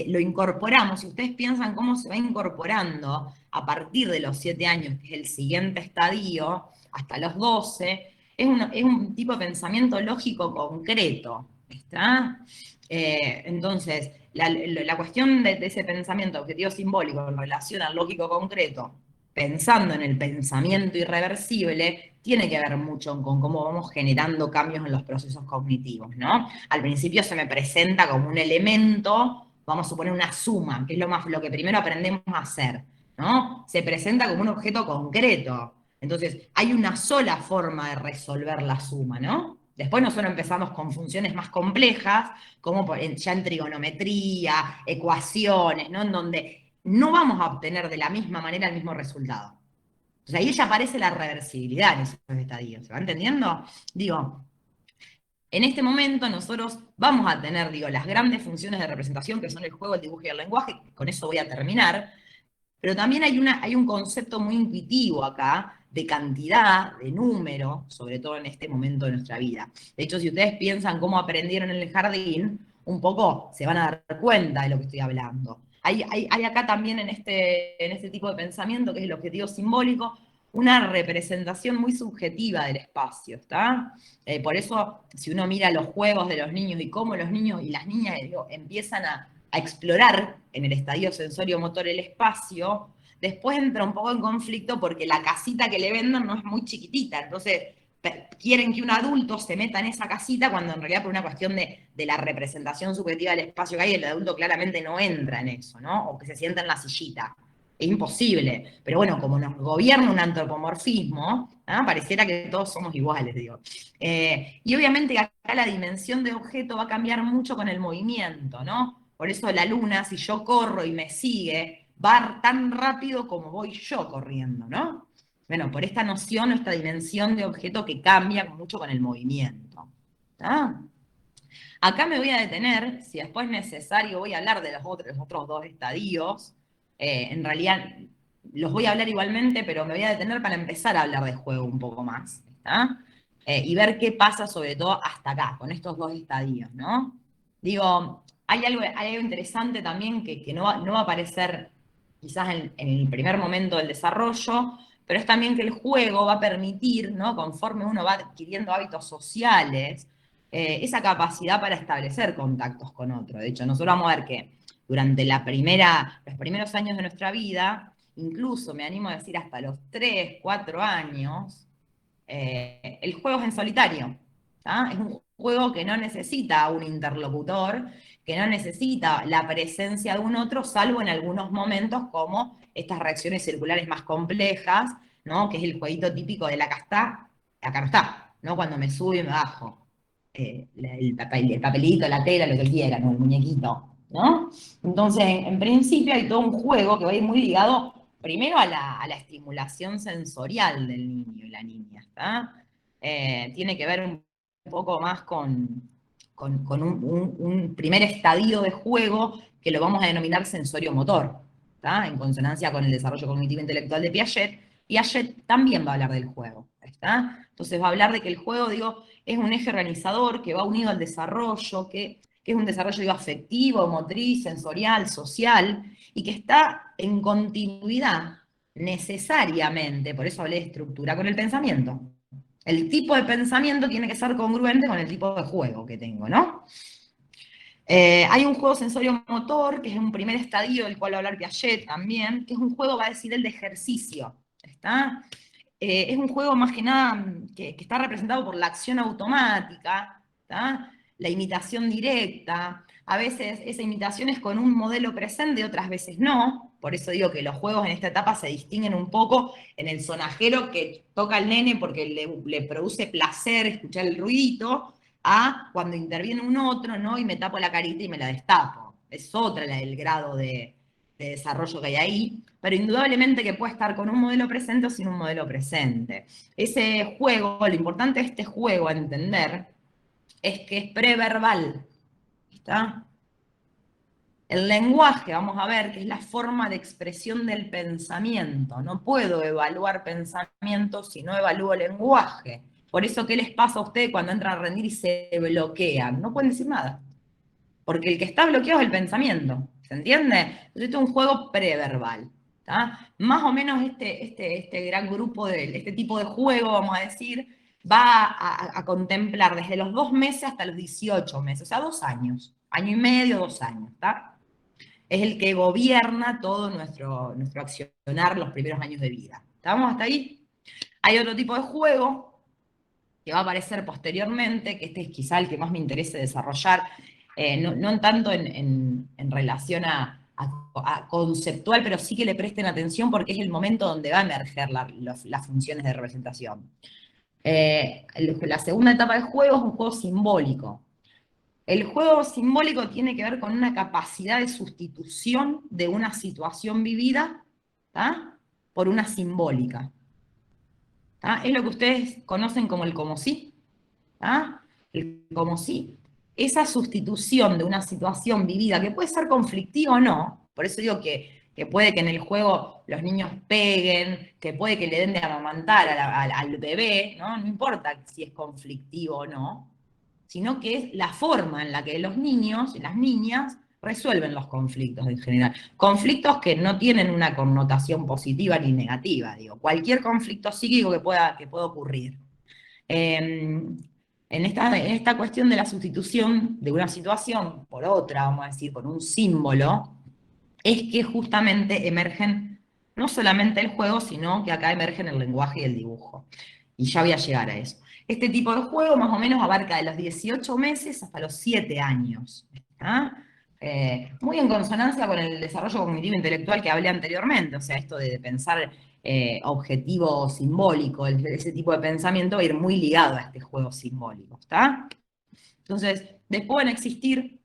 lo incorporamos, si ustedes piensan cómo se va incorporando a partir de los 7 años, que es el siguiente estadio, hasta los 12, es un tipo de pensamiento lógico concreto, ¿está? Entonces, la cuestión de ese pensamiento objetivo simbólico en relación al lógico concreto, pensando en el pensamiento irreversible, tiene que ver mucho con cómo vamos generando cambios en los procesos cognitivos, ¿no? Al principio se me presenta como un elemento, vamos a suponer una suma, que es lo que primero aprendemos a hacer, ¿no? Se presenta como un objeto concreto. Entonces, hay una sola forma de resolver la suma, ¿no? Después nosotros empezamos con funciones más complejas, como ya en trigonometría, ecuaciones, ¿no? En donde no vamos a obtener de la misma manera el mismo resultado. Entonces ahí ya aparece la reversibilidad en esos estadios, ¿se va entendiendo? Digo, en este momento nosotros vamos a tener, digo, las grandes funciones de representación que son el juego, el dibujo y el lenguaje, con eso voy a terminar, pero también hay un concepto muy intuitivo acá de cantidad, de número, sobre todo en este momento de nuestra vida. De hecho, si ustedes piensan cómo aprendieron en el jardín, un poco se van a dar cuenta de lo que estoy hablando. Hay acá también en este tipo de pensamiento, que es el objetivo simbólico, una representación muy subjetiva del espacio, ¿está? Por eso, si uno mira los juegos de los niños y cómo los niños y las niñas empiezan a explorar en el estadio sensorio-motor el espacio, después entra un poco en conflicto porque la casita que le venden no es muy chiquitita, entonces quieren que un adulto se meta en esa casita cuando en realidad por una cuestión de la representación subjetiva del espacio que hay, el adulto claramente no entra en eso, ¿no? O que se sienta en la sillita. Es imposible. Pero bueno, como nos gobierna un antropomorfismo, ¿ah? Pareciera que todos somos iguales, digo. Y obviamente acá la dimensión de objeto va a cambiar mucho con el movimiento, ¿no? Por eso la luna, si yo corro y me sigue, va tan rápido como voy yo corriendo, ¿no? Bueno, por esta noción o esta dimensión de objeto que cambia mucho con el movimiento. ¿Tá? Acá me voy a detener, si después es necesario voy a hablar de los otros dos estadios. En realidad los voy a hablar igualmente, pero me voy a detener para empezar a hablar de juego un poco más. ¿Está? Y ver qué pasa sobre todo hasta acá, con estos dos estadios, ¿no? Digo, hay algo interesante también que no va a aparecer quizás en el primer momento del desarrollo, pero es también que el juego va a permitir, ¿no? Conforme uno va adquiriendo hábitos sociales, esa capacidad para establecer contactos con otro. De hecho, nosotros vamos a ver que durante los primeros años de nuestra vida, incluso me animo a decir hasta los 3, 4 años, el juego es en solitario. ¿tá? Es un juego que no necesita un interlocutor, que no necesita la presencia de un otro, salvo en algunos momentos como estas reacciones circulares más complejas, ¿no? Que es el jueguito típico de la acá no está, ¿no? Cuando me subo y me bajo. El papelito, la tela, lo que quieran, ¿no? El muñequito, ¿no? Entonces, en principio hay todo un juego que va a ir muy ligado primero a la estimulación sensorial del niño y la niña, ¿está? Tiene que ver un poco más con un primer estadio de juego que lo vamos a denominar sensorio-motor, ¿está? En consonancia con el desarrollo cognitivo intelectual de Piaget, y Piaget también va a hablar del juego, ¿está? Entonces va a hablar de que el juego, digo, es un eje organizador que va unido al desarrollo, que es un desarrollo digo, afectivo, motriz, sensorial, social, y que está en continuidad necesariamente, por eso hablé de estructura, con el pensamiento. El tipo de pensamiento tiene que ser congruente con el tipo de juego que tengo, ¿no? Hay un juego sensorio-motor, que es un primer estadio del cual va a hablar Piaget también, que es un juego, va a decir, el de ejercicio. ¿Está? Es un juego más que nada que está representado por la acción automática, ¿está? La imitación directa. A veces esa imitación es con un modelo presente, otras veces no. Por eso digo que los juegos en esta etapa se distinguen un poco en el sonajero que toca al nene porque le produce placer escuchar el ruidito, a cuando interviene un otro, ¿no? Y me tapo la carita y me la destapo. Es otra el grado de desarrollo que hay ahí, pero indudablemente que puede estar con un modelo presente o sin un modelo presente. Ese juego, lo importante de este juego a entender, es que es preverbal. ¿Está? El lenguaje, vamos a ver, que es la forma de expresión del pensamiento. No puedo evaluar pensamiento si no evalúo lenguaje. Por eso, ¿qué les pasa a ustedes cuando entran a rendir y se bloquean? No pueden decir nada. Porque el que está bloqueado es el pensamiento. ¿Se entiende? Entonces, esto es un juego preverbal. ¿tá? Más o menos este gran grupo, este tipo de juego, vamos a decir, va a contemplar desde los 2 meses hasta los 18 meses, o sea, 2 años. Año y medio, 2 años. ¿tá? Es el que gobierna todo nuestro accionar los primeros años de vida. ¿Estamos hasta ahí? Hay otro tipo de juego que va a aparecer posteriormente, que este es quizá el que más me interese desarrollar, no tanto en relación a conceptual, pero sí que le presten atención porque es el momento donde va a emerger las funciones de representación. La segunda etapa del juego es un juego simbólico. El juego simbólico tiene que ver con una capacidad de sustitución de una situación vivida, ¿tá? Por una simbólica. ¿tá? Es lo que ustedes conocen como el como sí. ¿tá? El como sí. Esa sustitución de una situación vivida, que puede ser conflictiva o no, por eso digo que puede que en el juego los niños peguen, que puede que le den de amamantar al bebé, ¿no? No importa si es conflictivo o no, sino que es la forma en la que los niños y las niñas resuelven los conflictos en general. Conflictos que no tienen una connotación positiva ni negativa, digo, cualquier conflicto psíquico que pueda ocurrir. En esta cuestión de la sustitución de una situación por otra, vamos a decir, por un símbolo, es que justamente emergen no solamente el juego, sino que acá emergen el lenguaje y el dibujo. Y ya voy a llegar a eso. Este tipo de juego más o menos abarca de los 18 meses hasta los 7 años. ¿Está? Muy en consonancia con el desarrollo cognitivo intelectual que hablé anteriormente, o sea, esto de pensar objetivo simbólico, ese tipo de pensamiento va a ir muy ligado a este juego simbólico, ¿está? Entonces, después pueden existir,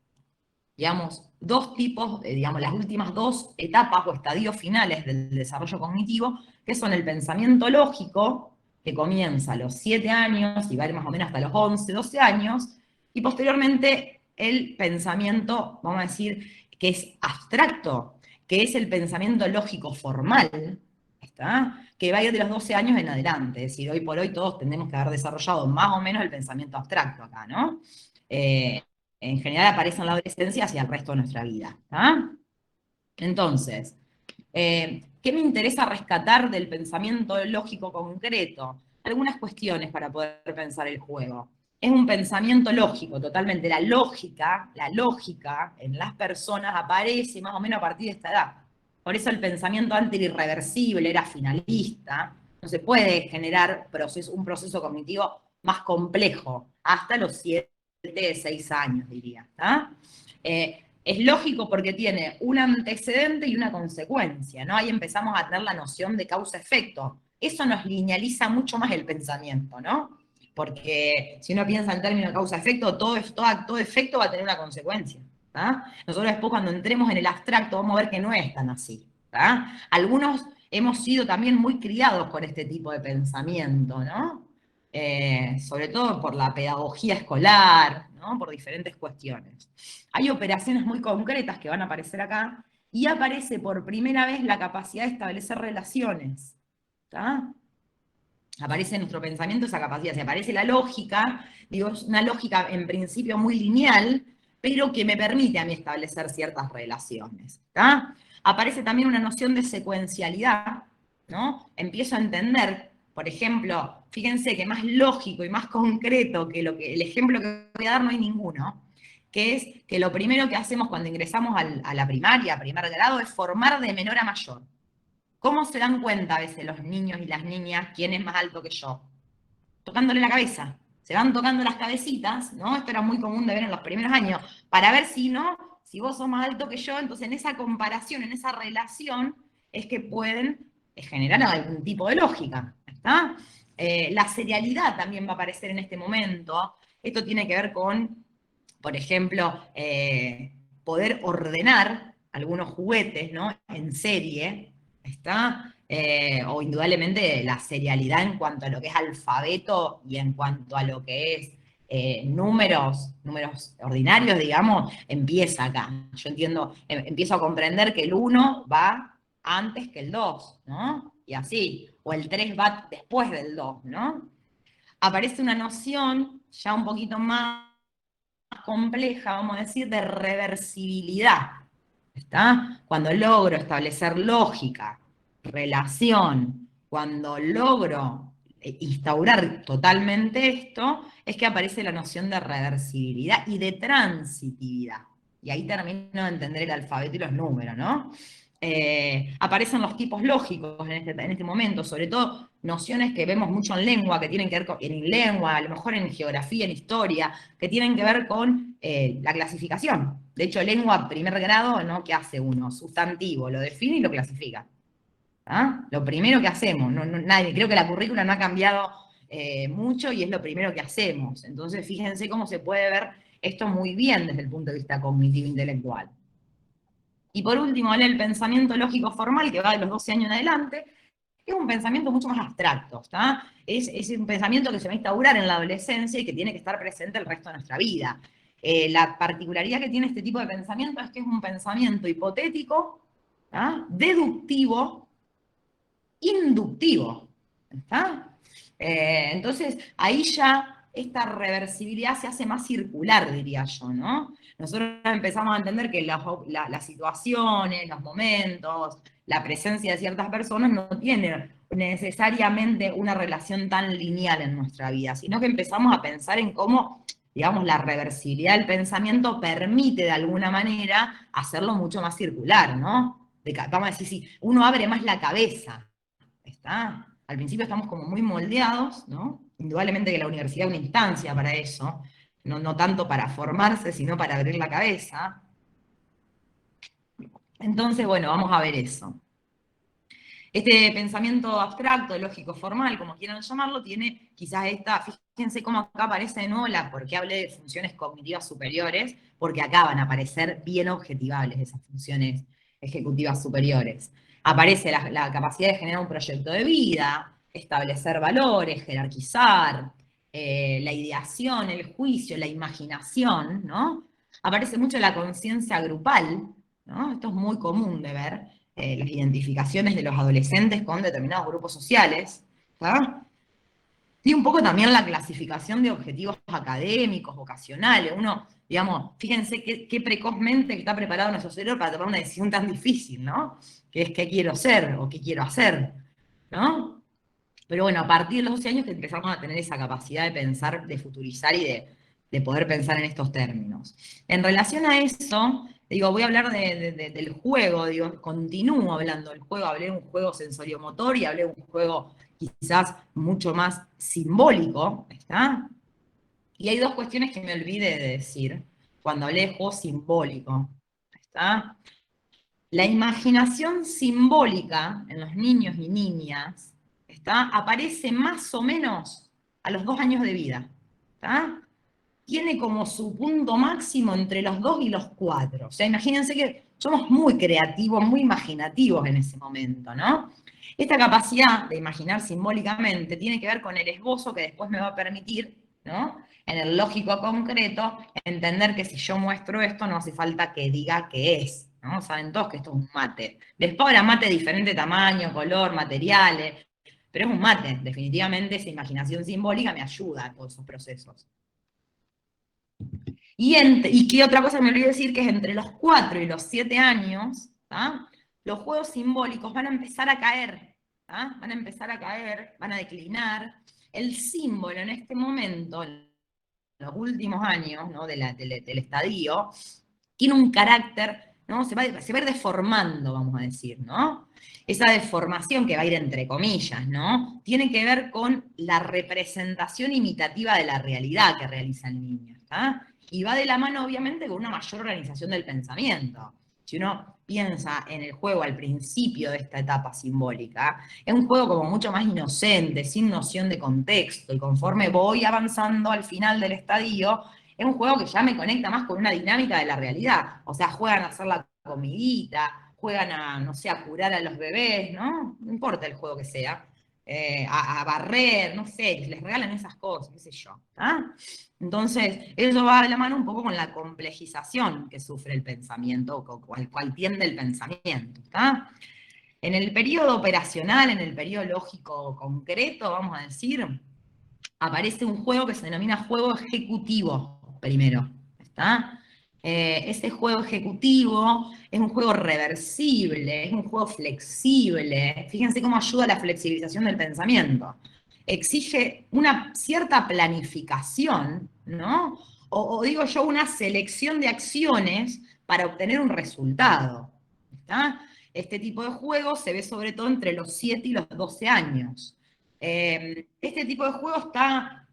digamos, dos tipos, digamos, las últimas dos etapas o estadios finales del desarrollo cognitivo, que son el pensamiento lógico, que comienza a los 7 años y va a ir más o menos hasta los 11, 12 años, y posteriormente el pensamiento, vamos a decir, que es abstracto, que es el pensamiento lógico formal, ¿está? Que va a ir de los 12 años en adelante, es decir, hoy por hoy todos tendremos que haber desarrollado más o menos el pensamiento abstracto acá, ¿no? En general aparece en la adolescencia hacia el resto de nuestra vida, ¿está? Entonces, ¿qué me interesa rescatar del pensamiento lógico concreto? Algunas cuestiones para poder pensar el juego. Es un pensamiento lógico, totalmente. La lógica en las personas aparece más o menos a partir de esta edad. Por eso el pensamiento antes era irreversible, era finalista. No se puede generar un proceso cognitivo más complejo hasta los 7, 6 años, diría. ¿Está? Es lógico porque tiene un antecedente y una consecuencia, ¿no? Ahí empezamos a tener la noción de causa-efecto. Eso nos linealiza mucho más el pensamiento, ¿no? Porque si uno piensa en términos de causa-efecto, todo efecto va a tener una consecuencia. ¿tá? Nosotros después cuando entremos en el abstracto vamos a ver que no es tan así. ¿tá? Algunos hemos sido también muy criados con este tipo de pensamiento, ¿no? Sobre todo por la pedagogía escolar, ¿no? Por diferentes cuestiones. Hay operaciones muy concretas que van a aparecer acá, y aparece por primera vez la capacidad de establecer relaciones. ¿tá? Aparece en nuestro pensamiento esa capacidad, se aparece la lógica, digo, es una lógica en principio muy lineal, pero que me permite a mí establecer ciertas relaciones. ¿tá? Aparece también una noción de secuencialidad, ¿no? Empiezo a entender, por ejemplo, fíjense que más lógico y más concreto que el ejemplo que voy a dar no hay ninguno, que es que lo primero que hacemos cuando ingresamos a la primaria, a primer grado, es formar de menor a mayor. ¿Cómo se dan cuenta a veces los niños y las niñas quién es más alto que yo? Tocándole la cabeza. Se van tocando las cabecitas, ¿no? Esto era muy común de ver en los primeros años, para ver si vos sos más alto que yo, entonces en esa comparación, en esa relación, es que pueden generar algún tipo de lógica. ¿está? La serialidad también va a aparecer en este momento. Esto tiene que ver con, por ejemplo, poder ordenar algunos juguetes, ¿no? En serie, ¿está? O indudablemente la serialidad en cuanto a lo que es alfabeto y en cuanto a lo que es números ordinarios, digamos, empieza acá. Yo entiendo, empiezo a comprender que el 1 va antes que el 2, ¿no? Y así, o el 3 va después del 2, ¿no? Aparece una noción ya un poquito más compleja, vamos a decir, de reversibilidad. ¿Está? Cuando logro establecer lógica, relación, cuando logro instaurar totalmente esto, es que aparece la noción de reversibilidad y de transitividad. Y ahí termino de entender el alfabeto y los números, ¿no? Aparecen los tipos lógicos en este momento, sobre todo nociones que vemos mucho en lengua, que tienen que ver en lengua, a lo mejor en geografía, en historia, que tienen que ver con la clasificación. De hecho, lengua primer grado, ¿no? ¿Qué hace uno? Sustantivo, lo define y lo clasifica. ¿Ah? Lo primero que hacemos, creo que la currícula no ha cambiado mucho y es lo primero que hacemos. Entonces, fíjense cómo se puede ver esto muy bien desde el punto de vista cognitivo-intelectual. Y por último, el pensamiento lógico formal, que va de los 12 años en adelante, es un pensamiento mucho más abstracto, ¿está? Es un pensamiento que se va a instaurar en la adolescencia y que tiene que estar presente el resto de nuestra vida. La particularidad que tiene este tipo de pensamiento es que es un pensamiento hipotético, ¿tá? Deductivo, inductivo, ¿está? Entonces, ahí ya esta reversibilidad se hace más circular, diría yo, ¿no? Nosotros empezamos a entender que las situaciones, los momentos, la presencia de ciertas personas no tienen necesariamente una relación tan lineal en nuestra vida, sino que empezamos a pensar en cómo, digamos, la reversibilidad del pensamiento permite de alguna manera hacerlo mucho más circular, ¿no? Vamos a decir, si uno abre más la cabeza, ¿está? Al principio estamos como muy moldeados, ¿no? Indudablemente que la universidad es una instancia para eso, no tanto para formarse, sino para abrir la cabeza. Entonces, bueno, vamos a ver eso. Este pensamiento abstracto, lógico, formal, como quieran llamarlo, tiene quizás fíjense cómo acá aparece de nuevo ¿por qué hablé de funciones cognitivas superiores? Porque acá van a aparecer bien objetivables esas funciones ejecutivas superiores. Aparece la capacidad de generar un proyecto de vida, establecer valores, jerarquizar, la ideación, el juicio, la imaginación, ¿no? Aparece mucho la conciencia grupal, ¿no? Esto es muy común de ver, las identificaciones de los adolescentes con determinados grupos sociales, ¿tá? Y un poco también la clasificación de objetivos académicos, vocacionales. Uno, digamos, fíjense qué precozmente está preparado nuestro cerebro para tomar una decisión tan difícil, ¿no? Que es qué quiero ser o qué quiero hacer, ¿no? Pero bueno, a partir de los 12 años que empezamos a tener esa capacidad de pensar, de futurizar y de poder pensar en estos términos. En relación a eso, digo, voy a hablar del juego, digo, continúo hablando del juego, hablé de un juego sensoriomotor y hablé de un juego quizás mucho más simbólico, ¿está? Y hay dos cuestiones que me olvidé de decir cuando hablé de juego simbólico, ¿está? La imaginación simbólica en los niños y niñas, ¿está? Aparece más o menos a los 2 años de vida, ¿está? Tiene como su punto máximo entre los 2 y los 4. O sea, imagínense que somos muy creativos, muy imaginativos en ese momento, ¿no? Esta capacidad de imaginar simbólicamente tiene que ver con el esbozo que después me va a permitir, ¿no? En el lógico concreto, entender que si yo muestro esto, no hace falta que diga qué es, ¿no? Saben todos que esto es un mate. Después habrá mate de diferente tamaño, color, materiales, pero es un mate. Definitivamente esa imaginación simbólica me ayuda a todos esos procesos. Y qué otra cosa me olvidé decir, que es entre los 4 y los 7 años, ¿tá? Los juegos simbólicos van a empezar a caer, ¿tá? Van a empezar a caer, van a declinar. El símbolo en este momento, en los últimos años, ¿no? del estadio, tiene un carácter, ¿no? Se va a ir deformando, vamos a decir, ¿no? Esa deformación que va a ir entre comillas, ¿no? Tiene que ver con la representación imitativa de la realidad que realiza el niño, ¿está? Y va de la mano, obviamente, con una mayor organización del pensamiento. Si uno piensa en el juego al principio de esta etapa simbólica, es un juego como mucho más inocente, sin noción de contexto, y conforme voy avanzando al final del estadio, es un juego que ya me conecta más con una dinámica de la realidad. O sea, juegan a hacer la comidita, juegan a, no sé, a curar a los bebés, ¿no? No importa el juego que sea. A barrer, no sé, les regalan esas cosas, qué sé yo. ¿Tá? Entonces, eso va de la mano un poco con la complejización que sufre el pensamiento, o al cual tiende el pensamiento. ¿Tá? En el periodo operacional, en el periodo lógico concreto, vamos a decir, aparece un juego que se denomina juego ejecutivo primero, ¿está? Ese juego ejecutivo es un juego reversible, es un juego flexible. Fíjense cómo ayuda a la flexibilización del pensamiento. Exige una cierta planificación, ¿no? O digo yo, una selección de acciones para obtener un resultado, ¿está? Este tipo de juego se ve sobre todo entre los 7 y los 12 años. Este tipo de juego está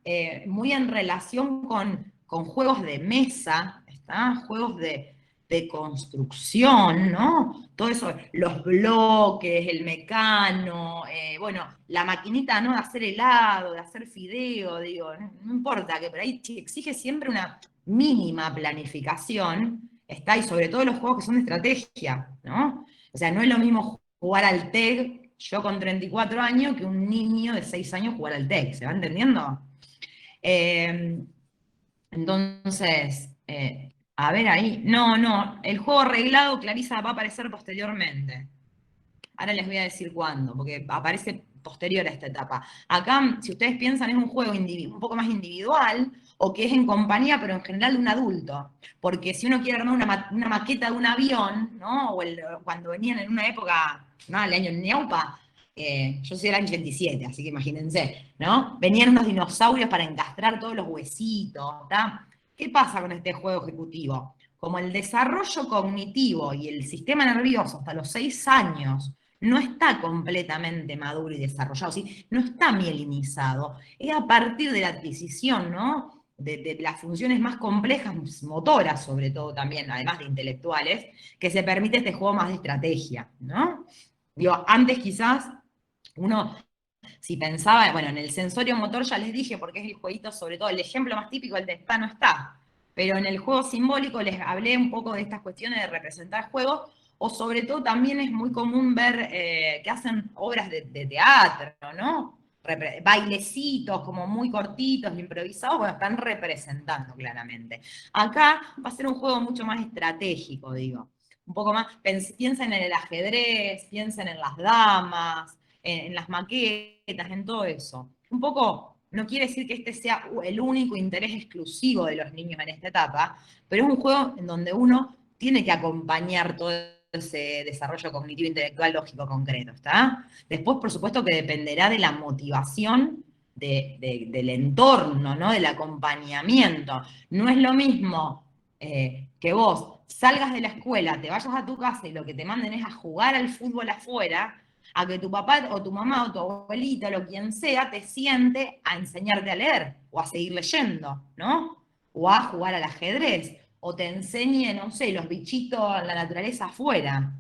muy en relación con juegos de mesa, ¿está? Juegos de construcción, ¿no? Todo eso, los bloques, el mecano, bueno, la maquinita, ¿no? De hacer helado, de hacer fideo, digo, no importa, que por ahí exige siempre una mínima planificación, ¿está? Y sobre todo los juegos que son de estrategia, ¿no? O sea, no es lo mismo jugar al TEG yo con 34 años que un niño de 6 años jugar al TEC, ¿se va entendiendo? Entonces, a ver ahí, no, el juego arreglado, Clarisa, va a aparecer posteriormente. Ahora les voy a decir cuándo, porque aparece posterior a esta etapa. Acá, si ustedes piensan, es un juego un poco más individual, o que es en compañía, pero en general de un adulto. Porque si uno quiere armar una maqueta de un avión, ¿no? Cuando venían en una época, ¿no? El año Ñaupa, yo soy del año 87, así que imagínense, ¿no? Venían unos dinosaurios para encastrar todos los huesitos, ¿tá? ¿Qué pasa con este juego ejecutivo? Como el desarrollo cognitivo y el sistema nervioso hasta los 6 años no está completamente maduro y desarrollado, ¿sí? No está mielinizado, es a partir de la adquisición, ¿no? De las funciones más complejas, motoras sobre todo también, además de intelectuales, que se permite este juego más de estrategia, ¿no? Digo, antes quizás uno, si pensaba, bueno, en el sensorio motor ya les dije, porque es el jueguito, sobre todo, el ejemplo más típico, el de está, no está. Pero en el juego simbólico les hablé un poco de estas cuestiones de representar juegos, o sobre todo también es muy común ver que hacen obras de teatro, ¿no? Bailecitos como muy cortitos, improvisados, bueno, están representando claramente. Acá va a ser un juego mucho más estratégico, digo. Un poco más, piensen en el ajedrez, piensen en las damas, en las maquetas, en todo eso. Un poco, no quiere decir que este sea el único interés exclusivo de los niños en esta etapa, pero es un juego en donde uno tiene que acompañar todo ese desarrollo cognitivo, intelectual, lógico, concreto, ¿está? Después, por supuesto, que dependerá de la motivación del entorno, ¿no? Del acompañamiento. No es lo mismo que vos salgas de la escuela, te vayas a tu casa y lo que te manden es a jugar al fútbol afuera, a que tu papá o tu mamá o tu abuelita o quien sea te siente a enseñarte a leer o a seguir leyendo, ¿no? O a jugar al ajedrez, o te enseñe, no sé, los bichitos en la naturaleza afuera.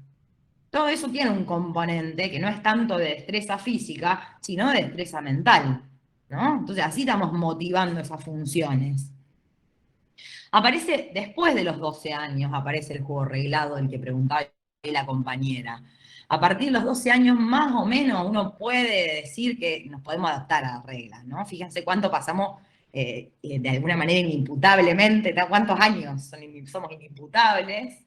Todo eso tiene un componente que no es tanto de destreza física, sino de destreza mental, ¿no? Entonces así estamos motivando esas funciones. Aparece después de los 12 años, aparece el juego reglado del que preguntaba la compañera. A partir de los 12 años, más o menos, uno puede decir que nos podemos adaptar a las reglas, ¿no? Fíjense cuánto pasamos de alguna manera inimputablemente, ¿cuántos años somos inimputables?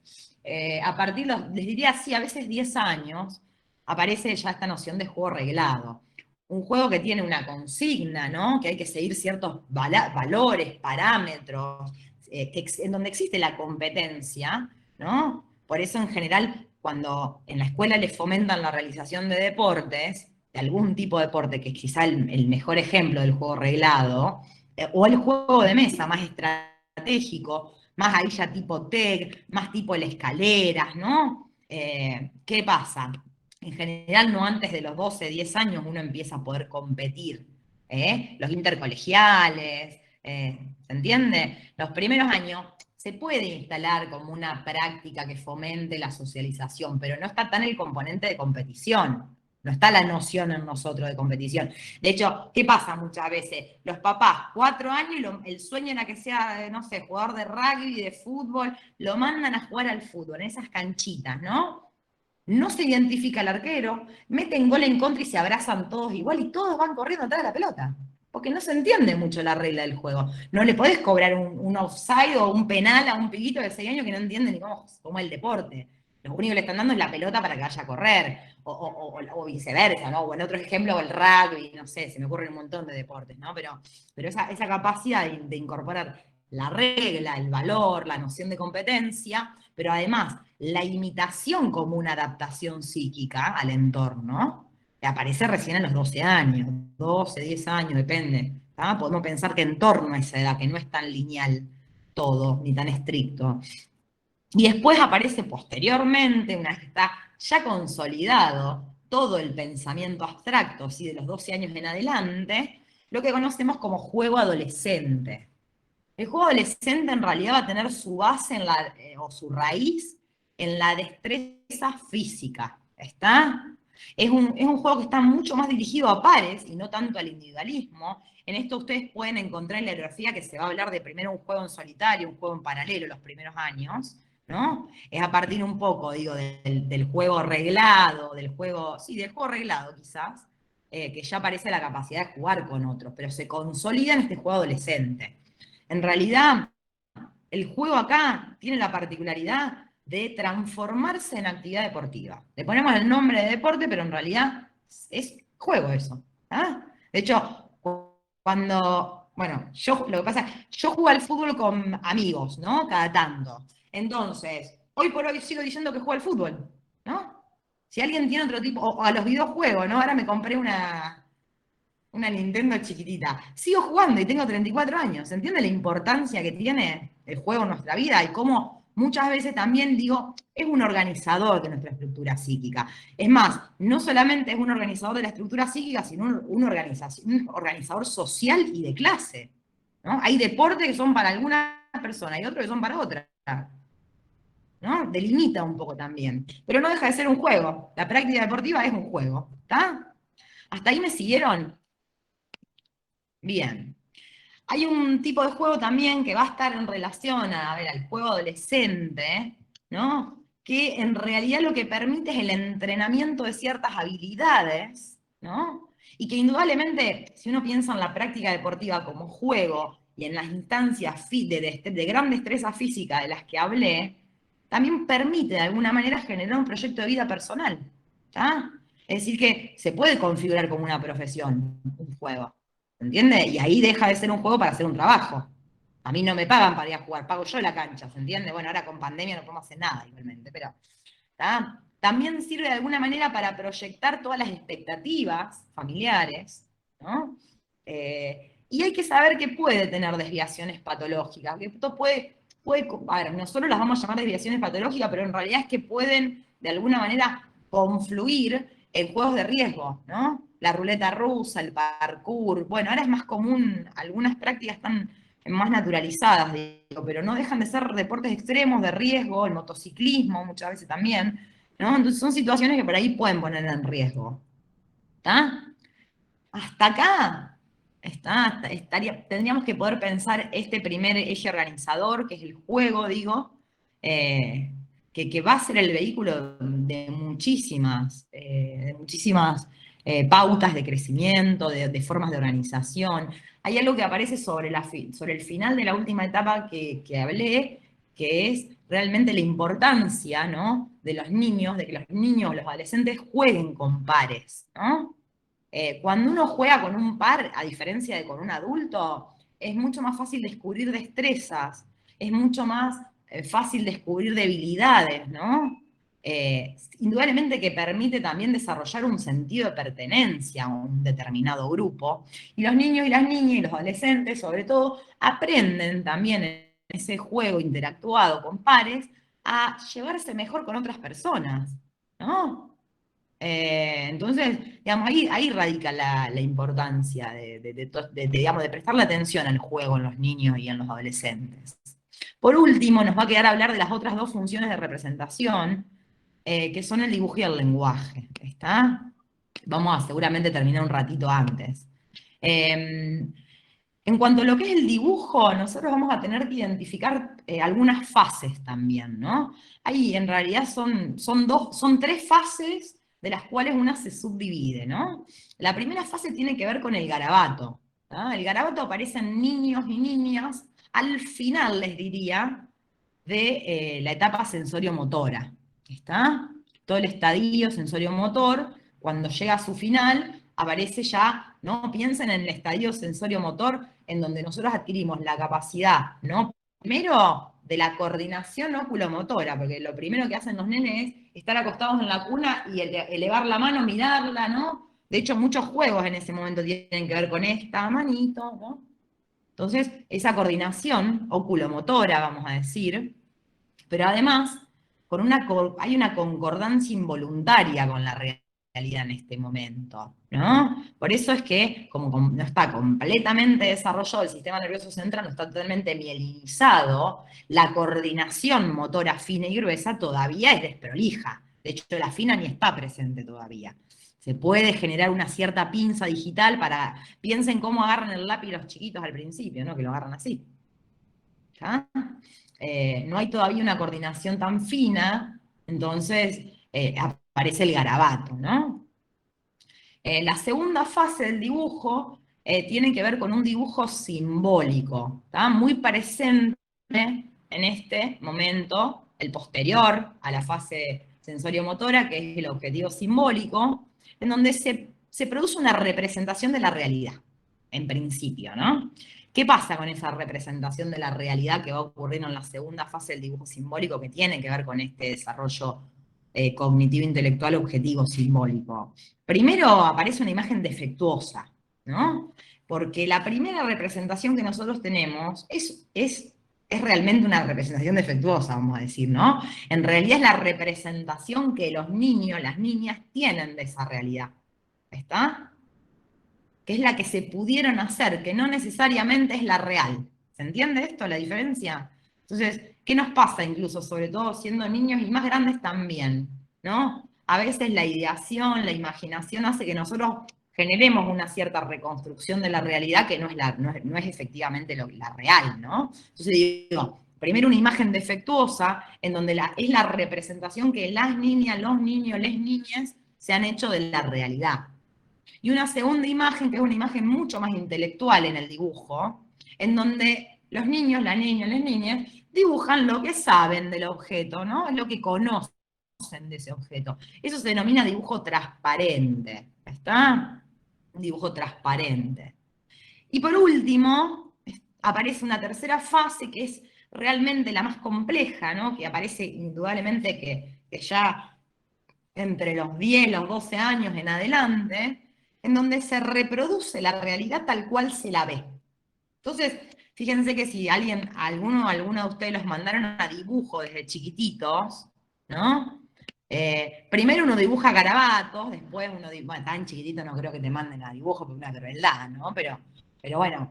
A partir, les diría así, a veces 10 años, aparece ya esta noción de juego reglado. Un juego que tiene una consigna, ¿no? Que hay que seguir ciertos valores, parámetros, en donde existe la competencia, ¿no? Por eso en general, cuando en la escuela les fomentan la realización de deportes, de algún tipo de deporte, que es quizá el mejor ejemplo del juego reglado, o el juego de mesa más estratégico, más ahí ya tipo TEC, más tipo el escaleras, ¿no? ¿Qué pasa? En general, no antes de los 12, 10 años uno empieza a poder competir. Los intercolegiales, ¿se entiende? Los primeros años se puede instalar como una práctica que fomente la socialización, pero no está tan el componente de competición. No está la noción en nosotros de competición. De hecho, ¿qué pasa muchas veces? Los papás, 4 años, y el sueño era que sea, no sé, jugador de rugby, de fútbol, lo mandan a jugar al fútbol, en esas canchitas, ¿no? No se identifica el arquero, meten gol en contra y se abrazan todos igual y todos van corriendo atrás de la pelota. Porque no se entiende mucho la regla del juego. No le podés cobrar un offside o un penal a un pibito de 6 años que no entiende ni cómo es el deporte. Lo único que le están dando es la pelota para que vaya a correr, o viceversa, ¿no? O en otros ejemplos, el rugby, no sé, se me ocurren un montón de deportes, ¿no? Pero esa capacidad de incorporar la regla, el valor, la noción de competencia, pero además la imitación como una adaptación psíquica al entorno, que aparece recién a los 12 años, 12, 10 años, depende. ¿Tá? Podemos pensar que en torno a esa edad, que no es tan lineal todo, ni tan estricto. Y después aparece posteriormente, una vez que está ya consolidado todo el pensamiento abstracto, ¿sí? De los 12 años en adelante, lo que conocemos como juego adolescente. El juego adolescente en realidad va a tener su base o su raíz en la destreza física, ¿está? Es un juego que está mucho más dirigido a pares y no tanto al individualismo. En esto ustedes pueden encontrar en la bibliografía que se va a hablar de primero un juego en solitario, un juego en paralelo los primeros años, ¿no? Es a partir un poco, digo, del juego reglado, del juego reglado quizás, que ya aparece la capacidad de jugar con otros, pero se consolida en este juego adolescente. En realidad, el juego acá tiene la particularidad de transformarse en actividad deportiva. Le ponemos el nombre de deporte, pero en realidad es juego eso. ¿Ah? De hecho, bueno, lo que pasa es que yo juego al fútbol con amigos, ¿no? Cada tanto. Entonces, hoy por hoy sigo diciendo que juego al fútbol, ¿no? Si alguien tiene otro tipo, o a los videojuegos, ¿no? Ahora me compré una Nintendo chiquitita. Sigo jugando y tengo 34 años. ¿Entiende la importancia que tiene el juego en nuestra vida? Y cómo muchas veces también digo, es un organizador de nuestra estructura psíquica. Es más, no solamente es un organizador de la estructura psíquica, sino un organizador social y de clase, ¿no? Hay deportes que son para algunas personas y otros que son para otras, ¿no? Delimita un poco también. Pero no deja de ser un juego. La práctica deportiva es un juego, ¿está? ¿Hasta ahí me siguieron? Bien. Hay un tipo de juego también que va a estar en relación al juego adolescente, ¿no? Que en realidad lo que permite es el entrenamiento de ciertas habilidades, ¿no? Y que indudablemente, si uno piensa en la práctica deportiva como juego y en las instancias de gran destreza física de las que hablé, también permite de alguna manera generar un proyecto de vida personal, ¿está? Es decir, que se puede configurar como una profesión, un juego. ¿Se entiende? Y ahí deja de ser un juego para hacer un trabajo. A mí no me pagan para ir a jugar, pago yo la cancha, ¿se entiende? Bueno, ahora con pandemia no podemos hacer nada igualmente, pero ¿tá? También sirve de alguna manera para proyectar todas las expectativas familiares, ¿no? Y hay que saber que puede tener desviaciones patológicas, que esto a ver, nosotros las vamos a llamar desviaciones patológicas, pero en realidad es que pueden de alguna manera confluir en juegos de riesgo, ¿no? La ruleta rusa, el parkour, bueno, ahora es más común, algunas prácticas están más naturalizadas, digo, pero no dejan de ser deportes extremos, de riesgo, el motociclismo muchas veces también, ¿no? Entonces son situaciones que por ahí pueden poner en riesgo. ¿Está? Hasta acá tendríamos que poder pensar este primer eje organizador, que es el juego, digo, que va a ser el vehículo de muchísimas pautas de crecimiento, de formas de organización. Hay algo que aparece sobre el final de la última etapa que hablé, que es realmente la importancia, ¿no? De los niños, de que los niños, los adolescentes jueguen con pares, ¿no? Cuando uno juega con un par, a diferencia de con un adulto, es mucho más fácil descubrir destrezas, es mucho más fácil descubrir debilidades, ¿no? Indudablemente que permite también desarrollar un sentido de pertenencia a un determinado grupo. Y los niños y las niñas y los adolescentes, sobre todo, aprenden también en ese juego interactuado con pares a llevarse mejor con otras personas, ¿no? Entonces, digamos, ahí radica la importancia digamos, de prestarle atención al juego en los niños y en los adolescentes. Por último, nos va a quedar hablar de las otras dos funciones de representación, que son el dibujo y el lenguaje. ¿Está? Vamos a seguramente terminar un ratito antes. En cuanto a lo que es el dibujo, nosotros vamos a tener que identificar algunas fases también, ¿no? Ahí en realidad son tres fases de las cuales una se subdivide, ¿no? La primera fase tiene que ver con el garabato, ¿tá? El garabato aparece en niños y niñas al final, les diría, de la etapa sensorio-motora, ¿está? Todo el estadio sensorio-motor, cuando llega a su final, aparece ya, ¿no? Piensen en el estadio sensorio-motor, en donde nosotros adquirimos la capacidad, ¿no? Primero, de la coordinación oculomotora, porque lo primero que hacen los nenes es estar acostados en la cuna y elevar la mano, mirarla, ¿no? De hecho, muchos juegos en ese momento tienen que ver con esta manito, ¿no? Entonces, esa coordinación oculomotora, vamos a decir, pero además hay una concordancia involuntaria con la realidad en este momento, ¿no? Por eso es que, como no está completamente desarrollado el sistema nervioso central, no está totalmente mielinizado, la coordinación motora fina y gruesa todavía es desprolija. De hecho, la fina ni está presente todavía. Se puede generar una cierta pinza digital piensen cómo agarran el lápiz los chiquitos al principio, ¿no? Que lo agarran así. ¿Ya? No hay todavía una coordinación tan fina, entonces aparece el garabato, ¿no? La segunda fase del dibujo tiene que ver con un dibujo simbólico, ¿tá? Muy presente en este momento, el posterior a la fase sensorio-motora, que es el objetivo simbólico, en donde se se produce una representación de la realidad, en principio, ¿no? ¿Qué pasa con esa representación de la realidad que va a ocurrir en la segunda fase del dibujo simbólico que tiene que ver con este desarrollo cognitivo, intelectual, objetivo, simbólico? Primero aparece una imagen defectuosa, ¿no? Porque la primera representación que nosotros tenemos es realmente una representación defectuosa, vamos a decir, ¿no? En realidad es la representación que los niños, las niñas tienen de esa realidad. ¿Está? Que es la que se pudieron hacer, que no necesariamente es la real. ¿Se entiende esto, la diferencia? Entonces, ¿qué nos pasa incluso, sobre todo siendo niños y más grandes también? ¿No? A veces la ideación, la imaginación hace que nosotros generemos una cierta reconstrucción de la realidad que no es efectivamente la real, ¿no? Entonces digo, primero una imagen defectuosa, en donde es la representación que las niñas, los niños, les niñas se han hecho de la realidad. Y una segunda imagen, que es una imagen mucho más intelectual en el dibujo, en donde los niños, las niñas, las niñas, dibujan lo que saben del objeto, ¿no? Es lo que conocen de ese objeto. Eso se denomina dibujo transparente, ¿está? Un dibujo transparente. Y por último, aparece una tercera fase que es realmente la más compleja, ¿no? Que aparece indudablemente que ya entre los 10, los 12 años en adelante, en donde se reproduce la realidad tal cual se la ve. Entonces, fíjense que si alguno de ustedes los mandaron a dibujo desde chiquititos, ¿no? Primero uno dibuja garabatos, después uno dibuja, tan chiquitito no creo que te manden a dibujo por una crueldad, ¿no? Pero bueno,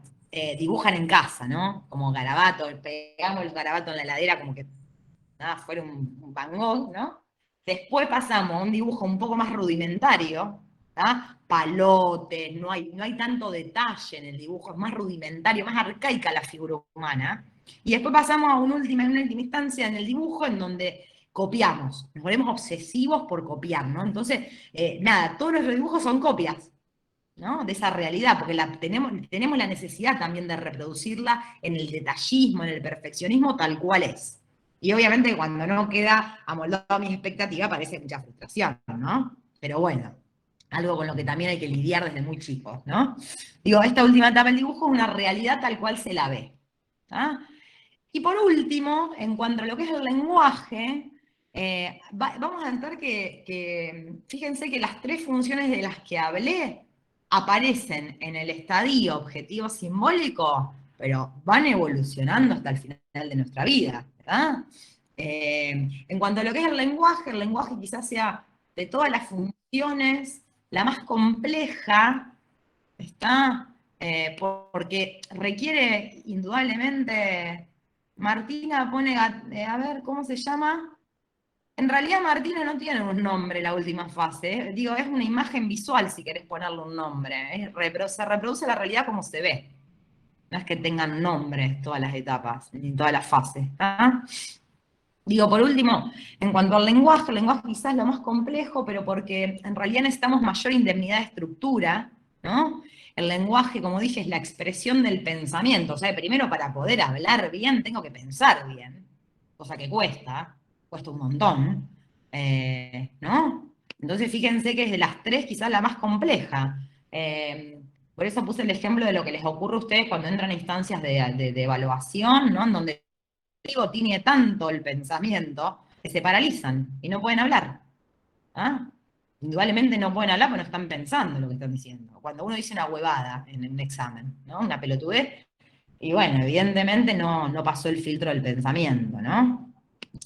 dibujan en casa, ¿no? Como garabatos, pegamos los garabatos en la heladera como que nada, fuera un Van Gogh, ¿no? Después pasamos a un dibujo un poco más rudimentario, ¿tá? Palotes, no hay tanto detalle en el dibujo, es más rudimentario, más arcaica la figura humana. Y después pasamos a una última instancia en el dibujo en donde copiamos, nos volvemos obsesivos por copiar, ¿no? Entonces, nada, todos nuestros dibujos son copias, ¿no? De esa realidad, porque tenemos la necesidad también de reproducirla en el detallismo, en el perfeccionismo tal cual es. Y obviamente cuando no queda amoldado a mis expectativas aparece mucha frustración, ¿no? Pero bueno, algo con lo que también hay que lidiar desde muy chicos, ¿no? Digo, esta última etapa del dibujo es una realidad tal cual se la ve. ¿Ah? Y por último, en cuanto a lo que es el lenguaje, vamos a entender fíjense que las tres funciones de las que hablé aparecen en el estadio objetivo simbólico, pero van evolucionando hasta el final de nuestra vida, ¿verdad? En cuanto a lo que es el lenguaje quizás sea de todas las funciones la más compleja, ¿está? Porque requiere indudablemente, Martina pone, a ver, ¿cómo se llama? En realidad Martina no tiene un nombre la última fase, digo, es una imagen visual si querés ponerle un nombre, se reproduce la realidad como se ve, no es que tengan nombres todas las etapas, ni todas las fases, ¿está? Digo, por último, en cuanto al lenguaje, el lenguaje quizás es lo más complejo, pero porque en realidad necesitamos mayor indemnidad de estructura, ¿no? El lenguaje, como dije, es la expresión del pensamiento. O sea, primero para poder hablar bien, tengo que pensar bien, cosa que cuesta un montón, ¿no? Entonces, fíjense que es de las tres quizás la más compleja. Por eso puse el ejemplo de lo que les ocurre a ustedes cuando entran a instancias de evaluación, ¿no? En donde tiene tanto el pensamiento que se paralizan y no pueden hablar. ¿Ah? Indudablemente no pueden hablar porque no están pensando lo que están diciendo. Cuando uno dice una huevada en un examen, ¿no? Una pelotudez, y bueno, evidentemente no pasó el filtro del pensamiento, ¿no?